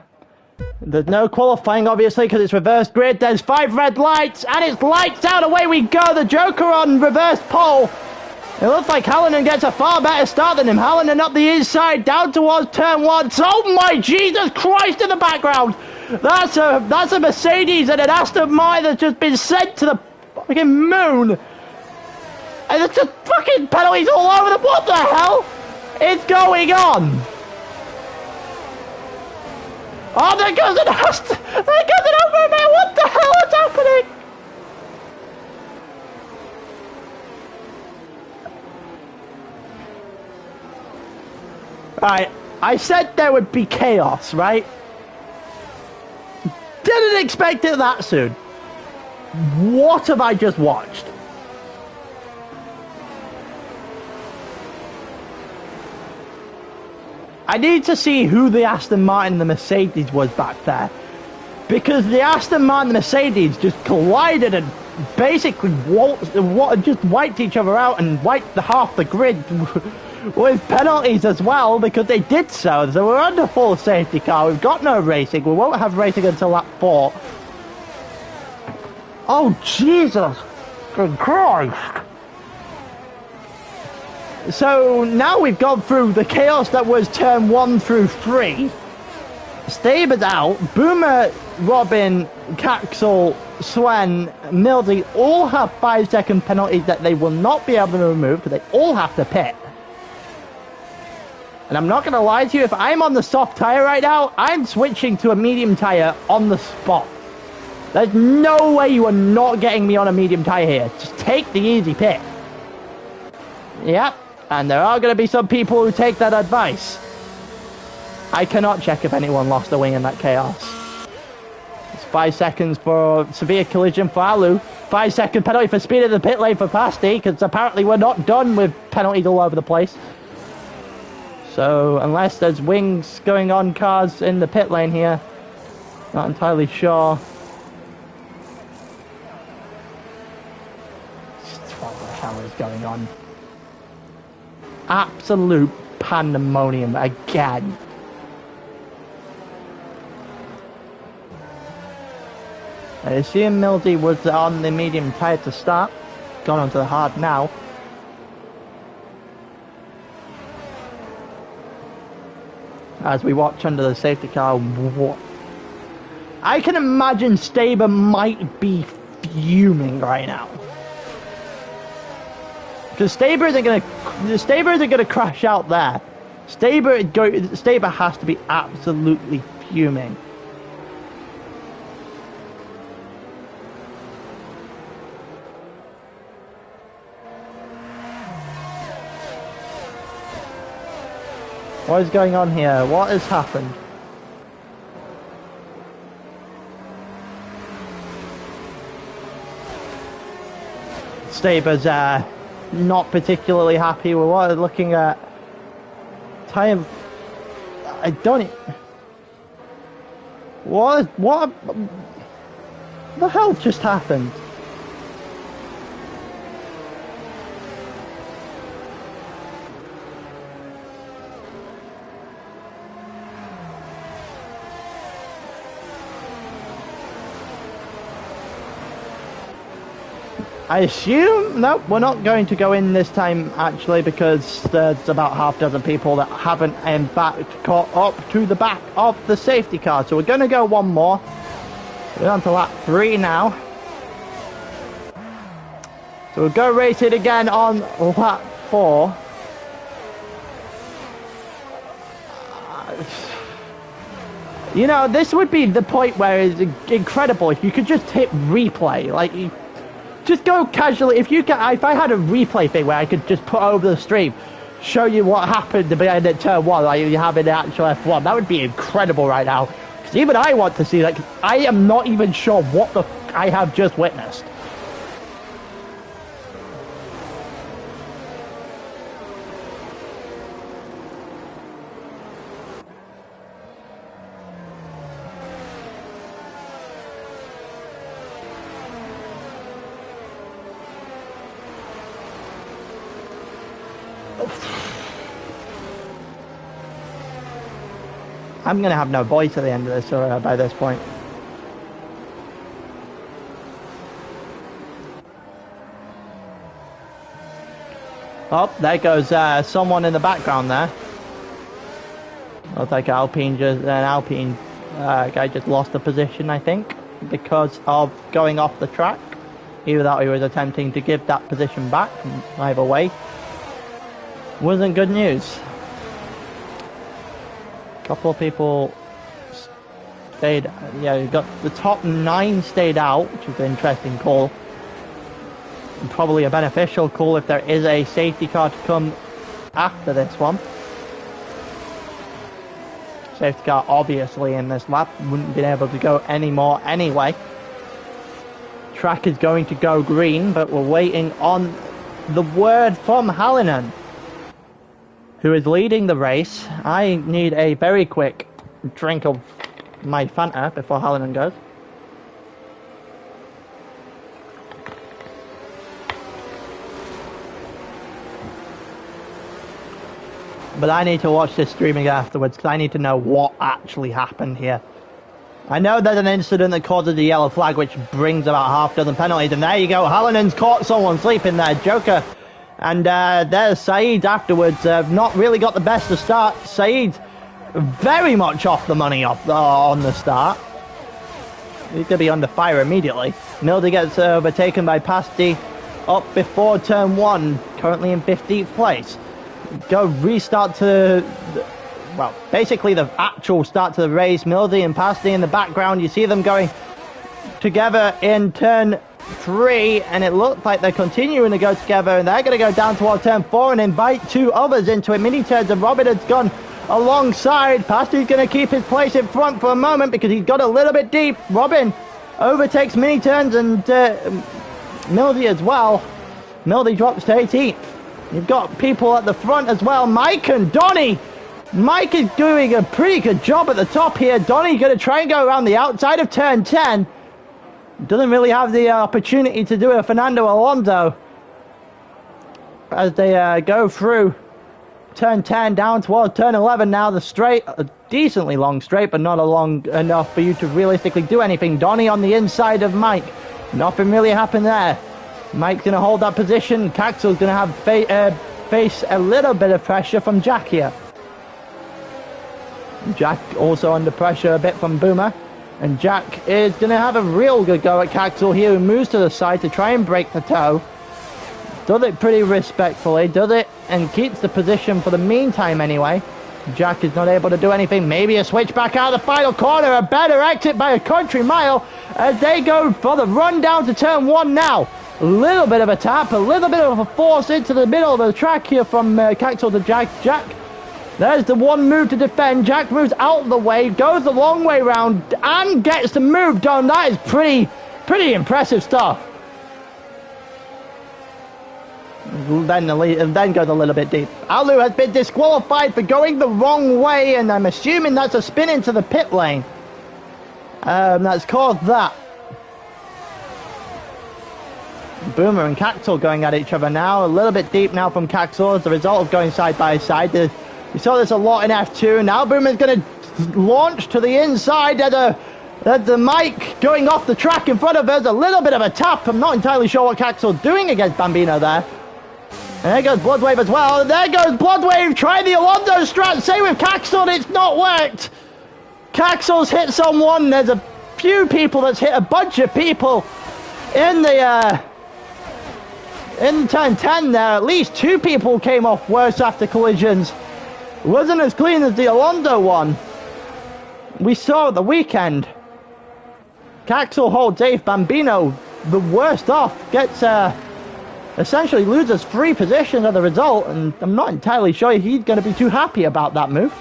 There's no qualifying, obviously, because it's reverse grid. There's 5 red lights, and it's lights out. Away we go. The Joker on reverse pole. It looks like Hallinan gets a far better start than him. Hallinan up the inside, down towards turn 1. Oh my Jesus Christ in the background. That's a Mercedes and an Aston Martin that's just been sent to the fucking moon. And there's just fucking penalties all over them. What the hell is going on? Oh, there goes an Aston. There goes an over there. What the hell is happening? Right, I said there would be chaos, right? Didn't expect it that soon. What have I just watched? I need to see who the Aston Martin and the Mercedes was back there. Because the Aston Martin and the Mercedes just collided and basically just wiped each other out and wiped half the grid with penalties as well, because they did so. So we're under full safety car. We've got no racing. We won't have racing until lap 4. Oh, Jesus. Good Christ. So now we've gone through the chaos that was turn 1 through 3. Staber's out. Boomer, Robin, Caxel, Swen, Mildy all have 5-second penalties that they will not be able to remove because they all have to pit. And I'm not going to lie to you, if I'm on the soft tyre right now, I'm switching to a medium tyre on the spot. There's no way you are not getting me on a medium tyre here. Just take the easy pit. Yep, and there are going to be some people who take that advice. I cannot check if anyone lost a wing in that chaos. It's 5 seconds for severe collision for Alu. 5-second penalty for speed of the pit lane for Pasty, because apparently we're not done with penalties all over the place. So, unless there's wings going on cars in the pit lane here, not entirely sure. What the hell is going on? Absolute pandemonium again. I assume Mildy was on the medium tyre to start. Gone onto the hard now. As we watch under the safety car, I can imagine Staber might be fuming right now. Because Staber isn't gonna crash out there. Staber has to be absolutely fuming. What is going on here? What has happened? Staber's not particularly happy with what we're looking at. Time. I don't. What the hell just happened? I assume, no, we're not going to go in this time actually, because there's about half dozen people that haven't in fact caught up to the back of the safety car. So we're going to go one more. We're on to lap 3 now. So we'll go race it again on lap 4. You know, this would be the point where it's incredible if you could just hit replay, like just go casually. If I had a replay thing where I could just put over the stream, show you what happened behind at turn 1, like you have in the actual F1, that would be incredible right now. Because even I want to see, like, I am not even sure what the I have just witnessed. I'm going to have no voice at the end of this by this point. Oh, there goes someone in the background there. Looks like an Alpine guy just lost a position, I think, because of going off the track. Either that or he was attempting to give that position back. Either way, wasn't good news. Couple of people stayed, yeah, you got the top 9 stayed out, which is an interesting call. And probably a beneficial call if there is a safety car to come after this one. Safety car obviously in this lap wouldn't have been able to go anymore anyway. track is going to go green, but we're waiting on the word from Hallinan, who is leading the race. I need a very quick drink of my Fanta before Hallinan goes. But I need to watch this streaming afterwards because I need to know what actually happened here. I know there's an incident that causes the yellow flag, which brings about half dozen penalties. And there you go, Hallinan's caught someone sleeping there, Joker. And there's Saeed afterwards. Not really got the best of start. Saeed very much off the money on the start. He's going to be under fire immediately. Mildy gets overtaken by Pasty up before turn 1, currently in 15th place. Go restart to, well, basically the actual start to the race. Mildy and Pasty in the background. You see them going together in turn 3, and it looks like they're continuing to go together, and they're going to go down toward turn 4 and invite 2 others into it. Mini turns, and Robin has gone alongside. Pasty's going to keep his place in front for a moment because he's got a little bit deep. Robin overtakes Mini turns and Mildy as well. Mildy drops to 18th. You've got people at the front as well. Mike and Donny. Mike is doing a pretty good job at the top here. Donny's going to try and go around the outside of turn 10. Doesn't really have the opportunity to do a Fernando Alonso as they go through turn 10 down towards turn 11 now. The straight, a decently long straight, but not a long enough for you to realistically do anything. Donny on the inside of Mike. Nothing really happened there. Mike's going to hold that position. Caxel's going to have face a little bit of pressure from Jack here. Jack also under pressure a bit from Boomer. And Jack is going to have a real good go at Caxel here, who moves to the side to try and break the toe. Does it pretty respectfully, does it, and keeps the position for the meantime anyway. Jack is not able to do anything. Maybe a switch back out of the final corner. A better exit by a country mile as they go for the run down to turn 1 now. A little bit of a tap, a little bit of a force into the middle of the track here from Caxel to Jack. There's the one move to defend. Jack moves out of the way, goes the long way round, and gets the move done. That is pretty impressive stuff. Then goes a little bit deep. Alu has been disqualified for going the wrong way, and I'm assuming that's a spin into the pit lane. That's caused that. Boomer and Caxel going at each other now. A little bit deep now from Caxel as the result of going side by side. We saw this a lot in F2. Now Boomer's going to launch to the inside. There's the mic going off the track in front of us. A little bit of a tap. I'm not entirely sure what Caxel's doing against Bambino there. And there goes Bloodwave as well. There goes Bloodwave. Try the Alonso strat. Same with Caxel. It's not worked. Caxel's hit someone. There's a few people that's hit a bunch of people in the in turn 10 there. At least 2 people came off worse after collisions. Wasn't as clean as the Alonso one we saw at the weekend. Caxel holds Dave Bambino the worst off. Gets essentially loses 3 positions as a result, and I'm not entirely sure he's going to be too happy about that move.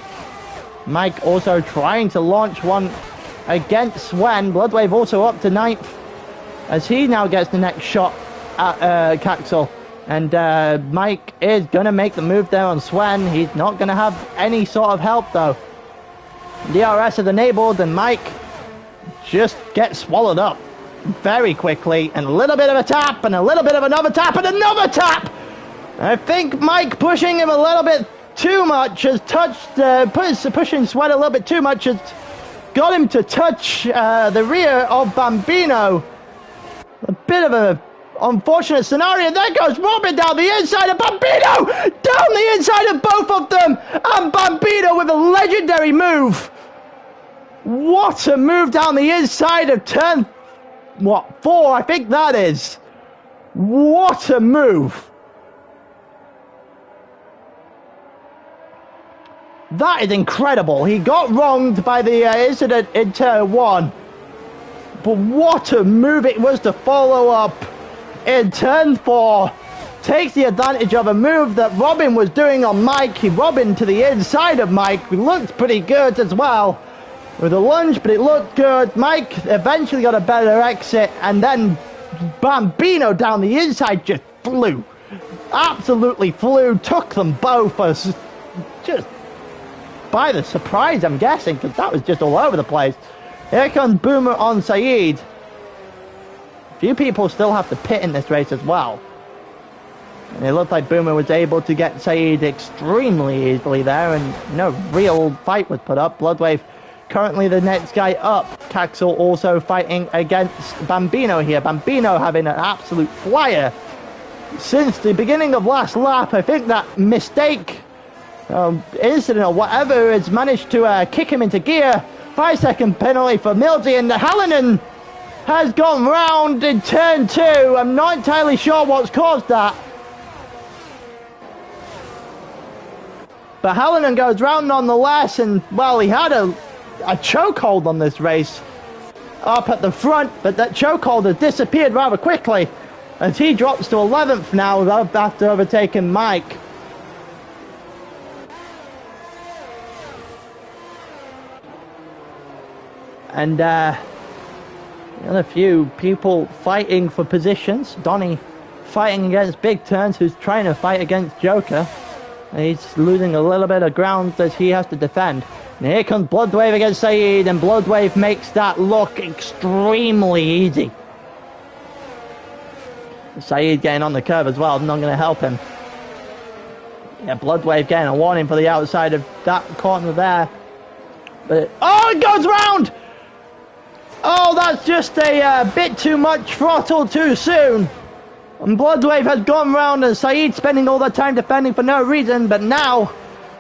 Mike also trying to launch one against Swen. Bloodwave also up to 9th as he now gets the next shot at Caxel. And Mike is going to make the move there on Swen. He's not going to have any sort of help though. DRS is enabled and Mike just gets swallowed up very quickly. And a little bit of a tap and a little bit of another tap and another tap. I think Mike pushing him a little bit too much has touched, pushing Swen a little bit too much has got him to touch the rear of Bambino. A bit of a unfortunate scenario. There goes Robin down the inside of Bambino! Down the inside of both of them! And Bambino with a legendary move! What a move down the inside of turn... 4? I think that is. What a move! That is incredible. He got wronged by the incident in turn 1. But what a move it was to follow up in turn 4. Takes the advantage of a move that Robin was doing on Mike. He Robin to the inside of Mike. It looked pretty good as well with a lunge, but it looked good. Mike eventually got a better exit and then Bambino down the inside just flew. Absolutely flew. Took them both as just by the surprise, I'm guessing, because that was just all over the place. Here comes Boomer on Saeed. A few people still have to pit in this race as well. And it looked like Boomer was able to get Saeed extremely easily there, and no real fight was put up. Bloodwave currently the next guy up. Caxel also fighting against Bambino here. Bambino having an absolute flyer since the beginning of last lap. I think that mistake, incident or whatever, has managed to kick him into gear. 5-second penalty for Mildy, and the Hallinan has gone round in turn 2. I'm not entirely sure what's caused that. But Hallinan goes round nonetheless, and well, he had a chokehold on this race up at the front, but that chokehold has disappeared rather quickly as he drops to 11th now after overtaking Mike. And a few people fighting for positions. Donny fighting against Big Turns, who's trying to fight against Joker. And he's losing a little bit of ground as he has to defend. And here comes Bloodwave against Saeed, and Bloodwave makes that look extremely easy. Saeed getting on the curve as well, not going to help him. Yeah, Bloodwave getting a warning for the outside of that corner there. But oh, it goes round! Oh, that's just a bit too much throttle too soon. And Bloodwave has gone round, and Saeed spending all that time defending for no reason, but now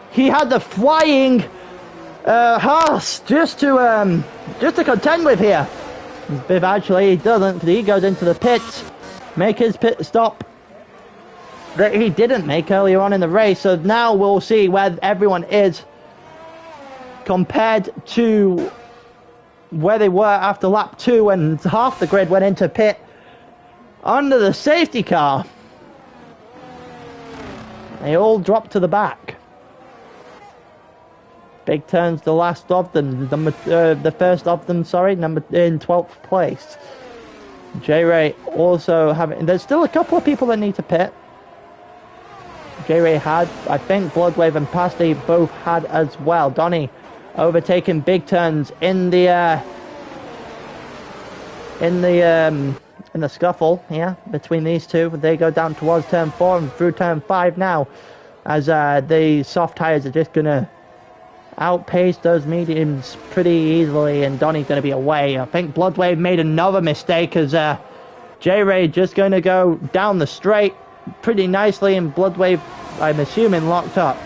he had the flying Haas just to contend with here. Biv actually he doesn't, because he goes into the pits, make his pit stop that he didn't make earlier on in the race. So now we'll see where everyone is compared to where they were after lap 2 when half the grid went into pit under the safety car. They all dropped to the back. Big Turns the last of them, the first of them, sorry, in 12th place. J-Ray also having, there's still a couple of people that need to pit. J-Ray had, I think Bloodwave and Pasty both had as well. Donny overtaking Big Turns in the scuffle, yeah, between these two. They go down towards turn 4 and through turn 5 now, as the soft tires are just gonna outpace those mediums pretty easily, and Donny's gonna be away. I think Bloodwave made another mistake as J-Ray just gonna go down the straight pretty nicely, and Bloodwave, I'm assuming, locked up.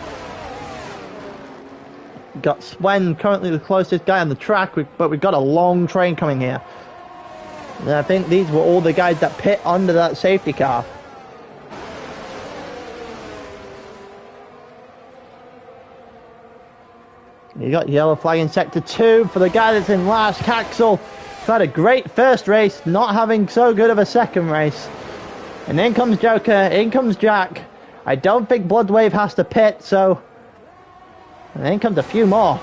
Got Swen currently the closest guy on the track, but we've got a long train coming here. And I think these were all the guys that pit under that safety car. You got yellow flag in sector 2 for the guy that's in last. Caxel had a great first race, not having so good of a second race. And in comes Joker, in comes Jack. I don't think Bloodwave has to pit, so... And in comes a few more.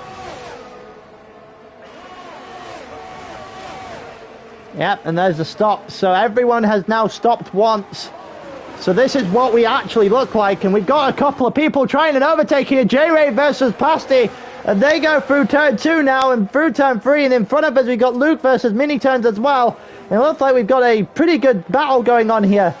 Yep, and there's the stop. So everyone has now stopped once. So this is what we actually look like. And we've got a couple of people trying an overtake here. J-Ray versus Pasty. And they go through turn 2 now and through turn 3. And in front of us we've got Luke versus Mini Turns as well. And it looks like we've got a pretty good battle going on here.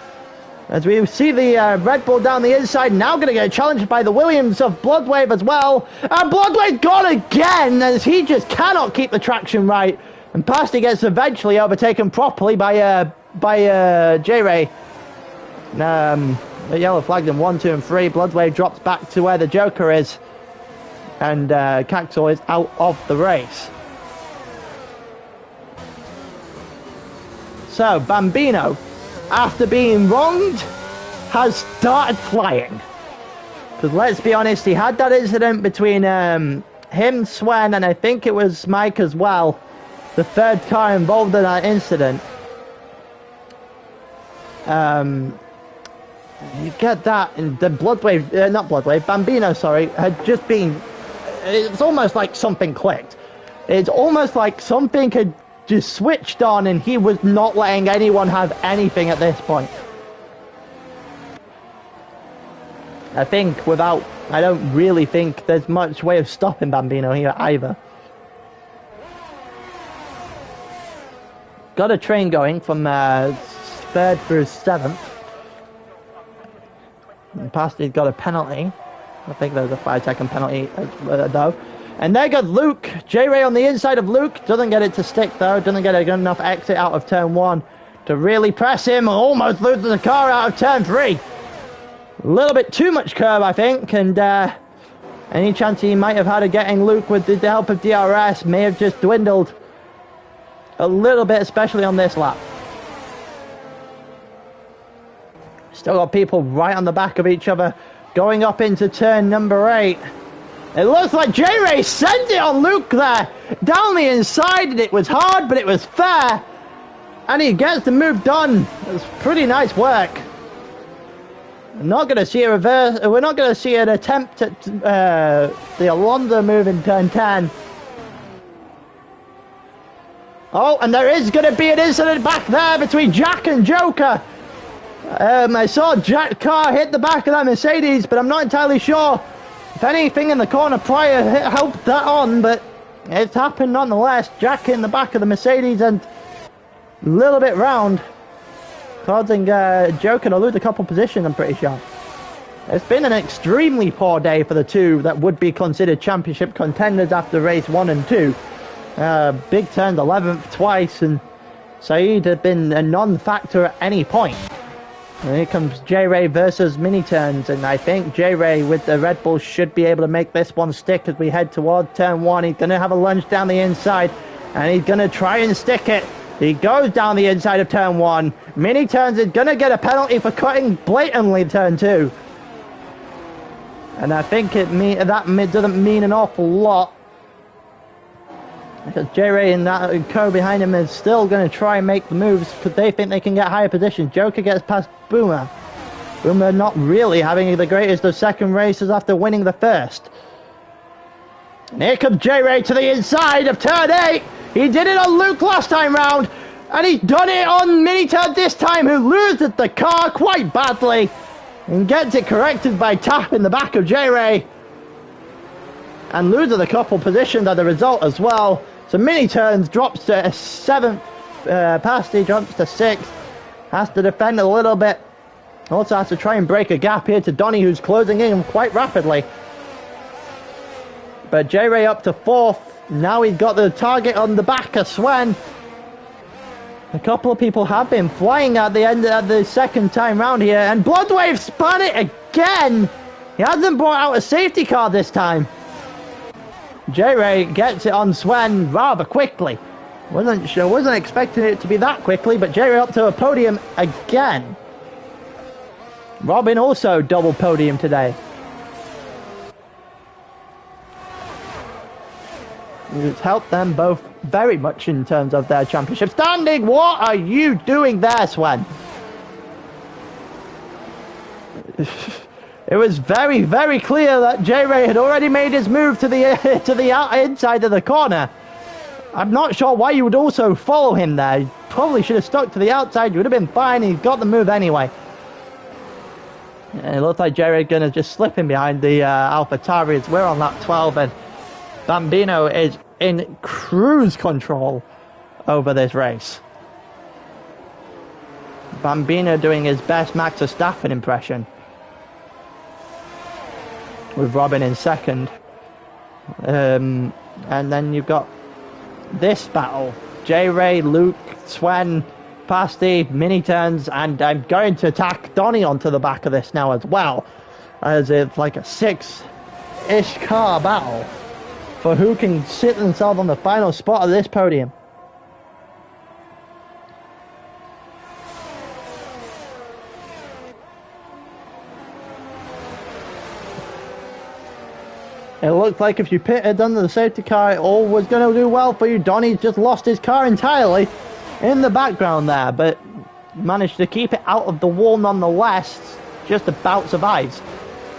As we see the Red Bull down the inside, now going to get challenged by the Williams of Bloodwave as well. And Bloodwave gone again, as he just cannot keep the traction right. And Pasty gets eventually overtaken properly by J-Ray. The yellow flagged in 1, 2, and 3. Bloodwave drops back to where the Joker is. And Caxel is out of the race. So, Bambino, after being wronged, has started flying. Because let's be honest, he had that incident between him, Swen, and I think it was Mike as well. The third car involved in that incident. You get that, and the Bloodwave, not Bloodwave, Bambino, sorry, had just been, it's almost like something clicked. It's almost like something had just switched on, and he was not letting anyone have anything at this point. I don't really think there's much way of stopping Bambino here either. Got a train going from 3rd through 7th. Pasti's got a penalty. I think there's a 5-second penalty though. And there goes Luke. J-Ray on the inside of Luke. Doesn't get it to stick though. Doesn't get a good enough exit out of turn 1 to really press him. Almost loses the car out of turn 3. A little bit too much curb, I think, and any chance he might have had of getting Luke with the help of DRS may have just dwindled a little bit, especially on this lap. Still got people right on the back of each other going up into turn number 8. It looks like J-Ray sent it on Luke there down the inside, and it was hard, but it was fair, and he gets the move done. It was pretty nice work. Not going to see a reverse. We're not going to see an attempt at the Alonso move in turn 10. Oh, and there is going to be an incident back there between Jack and Joker. I saw Jack's car hit the back of that Mercedes, but I'm not entirely sure if anything in the corner prior helped that on, but it's happened nonetheless. Jack in the back of the Mercedes and a little bit round, causing Joker to lose a couple positions, I'm pretty sure. It's been an extremely poor day for the two that would be considered championship contenders after race 1 and 2. Big turned 11th twice, and Saeed had been a non-factor at any point. And here comes J-Ray versus mini turns, and I think J-Ray with the Red Bull should be able to make this one stick as we head toward turn 1. He's going to have a lunge down the inside, and he's going to try and stick it. He goes down the inside of turn 1. Mini turns is going to get a penalty for cutting blatantly turn 2. And I think that doesn't mean an awful lot, because J-Ray and that co behind him is still going to try and make the moves because they think they can get higher positions. Joker gets past Boomer. Boomer not really having the greatest of second races after winning the first. And here comes J-Ray to the inside of turn 8. He did it on Luke last time round, and he's done it on Miniturn this time, who loses the car quite badly and gets it corrected by Tap in the back of J-Ray, and loses a couple positions as a result as well. So Miniturns drops to 7th, Pasty jumps to 6th, has to defend a little bit, also has to try and break a gap here to Donny, who's closing in quite rapidly. But J-Ray up to 4th. Now he's got the target on the back of Swen. A couple of people have been flying at the end of the second time round here, and Bloodwave spun it again. He hasn't brought out a safety car this time. J-Ray gets it on Swen rather quickly. Wasn't expecting it to be that quickly, but J-Ray up to a podium again. Robin also double podium today. It's helped them both very much in terms of their championship standing. What are you doing there, Swen? It was very, very clear that J-Ray had already made his move to the inside of the corner. I'm not sure why you would also follow him there. You probably should have stuck to the outside. You would have been fine. He got the move anyway. And it looks like J-Ray going to just slip in behind the AlphaTauri as we're on lap 12, and Bambino is in cruise control over this race. Bambino doing his best Max Verstappen impression, with Robin in second. And then you've got this battle. J-Ray, Luke, Swen, Pasty, mini turns, and I'm going to attack Donny onto the back of this now as well, as it's like a 6-ish car battle for who can sit themselves on the final spot of this podium. It looked like if you pitted under the safety car, it all was going to do well for you. Donny's just lost his car entirely in the background there, but managed to keep it out of the wall nonetheless. Just about survives.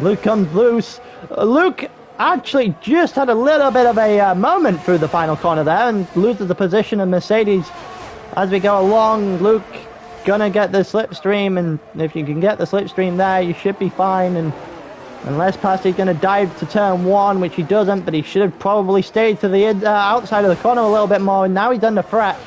Luke comes loose. Luke actually just had a little bit of a moment through the final corner there and loses the position of Mercedes as we go along. Luke gonna get the slipstream, and if you can get the slipstream there, you should be fine. And unless Pasty's gonna dive to turn 1, which he doesn't, but he should have probably stayed to the outside of the corner a little bit more. And now he's under threat,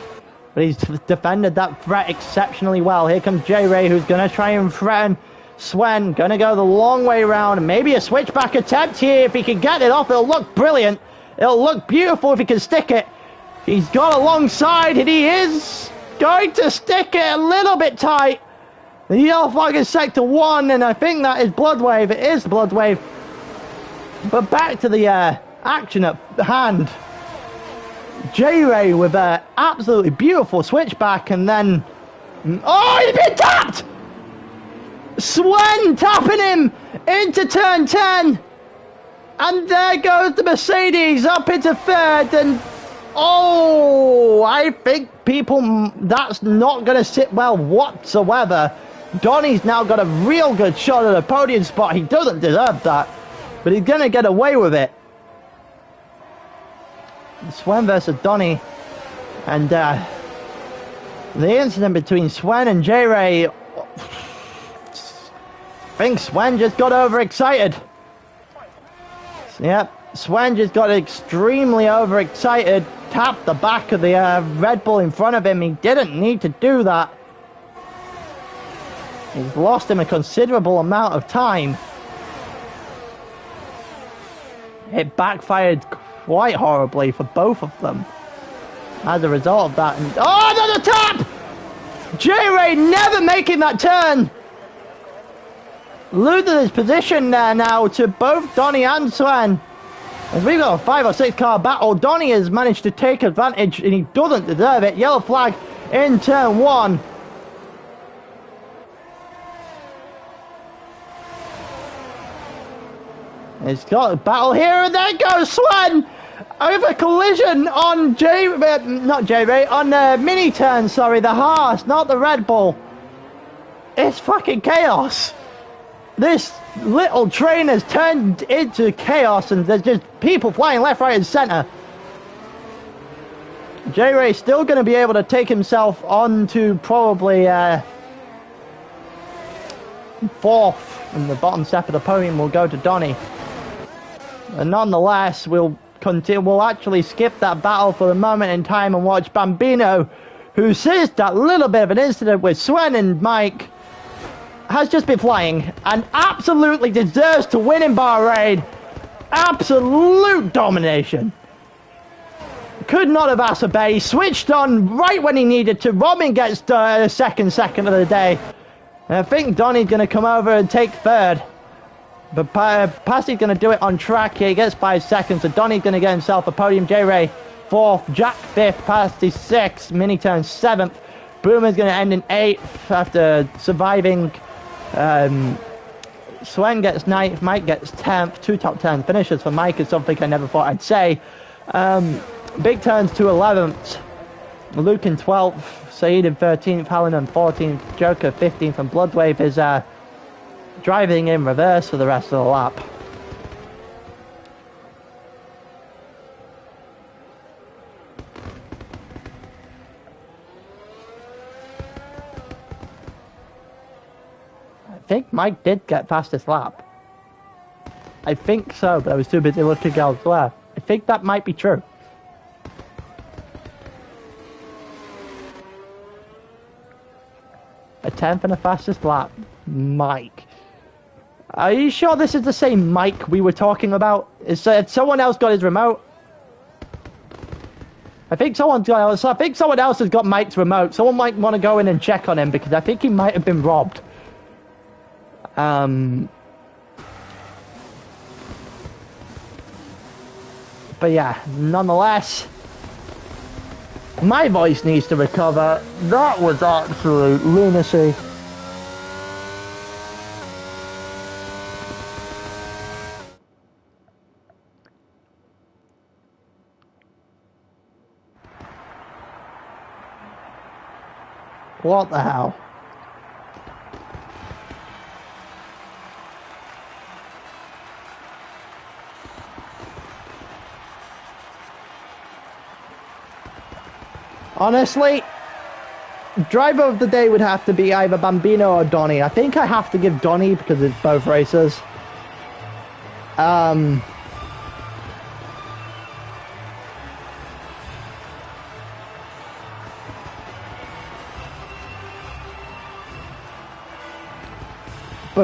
but he's defended that threat exceptionally well. Here comes J-Ray, who's gonna try and threaten Sven. Gonna go the long way round. Maybe a switchback attempt here. If he can get it off, it'll look brilliant. It'll look beautiful if he can stick it. He's got alongside, and he is going to stick it a little bit tight. The yellow flag is sector 1, and I think that is Bloodwave. It is Bloodwave. But back to the action at hand. J-Ray with an absolutely beautiful switchback, and then... Oh, he's been tapped! Sven tapping him into turn 10. And there goes the Mercedes up into third, and... Oh, I think that's not going to sit well whatsoever. Donny's now got a real good shot at a podium spot. He doesn't deserve that, but he's going to get away with it. Sven versus Donny, and the incident between Sven and J-Ray, I think Sven just got overexcited. Yep, Sven just got extremely overexcited, tapped the back of the Red Bull in front of him. He didn't need to do that. He's lost him a considerable amount of time. It backfired quite horribly for both of them as a result of that. And, oh, another tap! J-Ray never making that turn. Losing his position there now to both Donny and Sven. As we've got a 5 or 6 car battle, Donny has managed to take advantage, and he doesn't deserve it. Yellow flag in turn 1. He's got a battle here, and there goes Sven with a collision on on mini turn, sorry, the Haas, not the Red Bull. It's fucking chaos. This little train has turned into chaos, and there's just people flying left, right, and centre. J-Ray still going to be able to take himself on to probably 4th, and the bottom step of the podium will go to Donny. And nonetheless, we'll actually skip that battle for the moment in time and watch Bambino, who sees that little bit of an incident with Sven and Mike, has just been flying and absolutely deserves to win in Bahrain. Absolute domination. Could not have asked for better. He switched on right when he needed to. Robin gets the second of the day. And I think Donny's going to come over and take 3rd. But Passy's going to do it on track here. He gets 5 seconds. So Donny's going to get himself a podium. J-Ray 4th. Jack 5th. Passy 6th. Mini turn 7th. Boomer's going to end in 8th after surviving. Sven gets 9th. Mike gets 10th. 2 top 10 finishes for Mike is something I never thought I'd say. Big turns to 11th. Luke in 12th. Saeed in 13th. Hallen in 14th. Joker 15th. And Bloodwave is driving in reverse for the rest of the lap. I think Mike did get fastest lap. I think so, but I was too busy looking elsewhere. I think that might be true. A 10th and a fastest lap. Mike. Are you sure this is the same Mike we were talking about? Is someone else got his remote? I think someone else has got Mike's remote. Someone might want to go in and check on him because I think he might have been robbed. But yeah, nonetheless, my voice needs to recover. That was absolute lunacy. What the hell? Honestly, driver of the day would have to be either Bambino or Donny. I think I have to give Donny because it's both races. But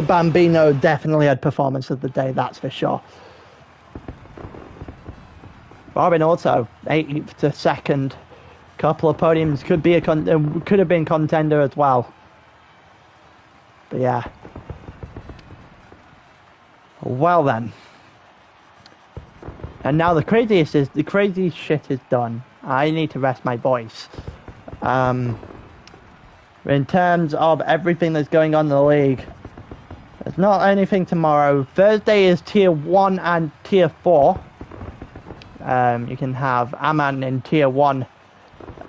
Bambino definitely had performance of the day, that's for sure. Bahrain also 8th to 2nd. Couple of podiums could be could have been contender as well. But yeah. Well then. And now the craziest is the crazy shit is done. I need to rest my voice. In terms of everything that's going on in the league. There's not anything tomorrow. Thursday is tier 1 and tier 4. You can have Aman in tier 1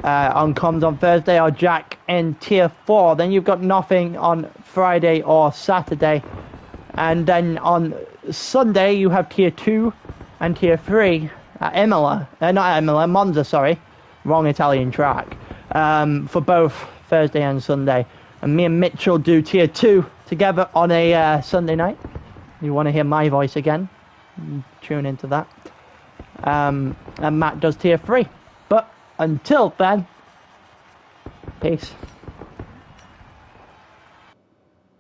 on comms on Thursday, or Jack in tier 4. Then you've got nothing on Friday or Saturday. And then on Sunday you have tier 2 and tier 3 at Imola. Not Imola, Monza, sorry. Wrong Italian track. For both Thursday and Sunday. And me and Mitchell do tier 2 together on a Sunday night. You want to hear my voice again? Tune into that. And Matt does tier 3. But until then, peace.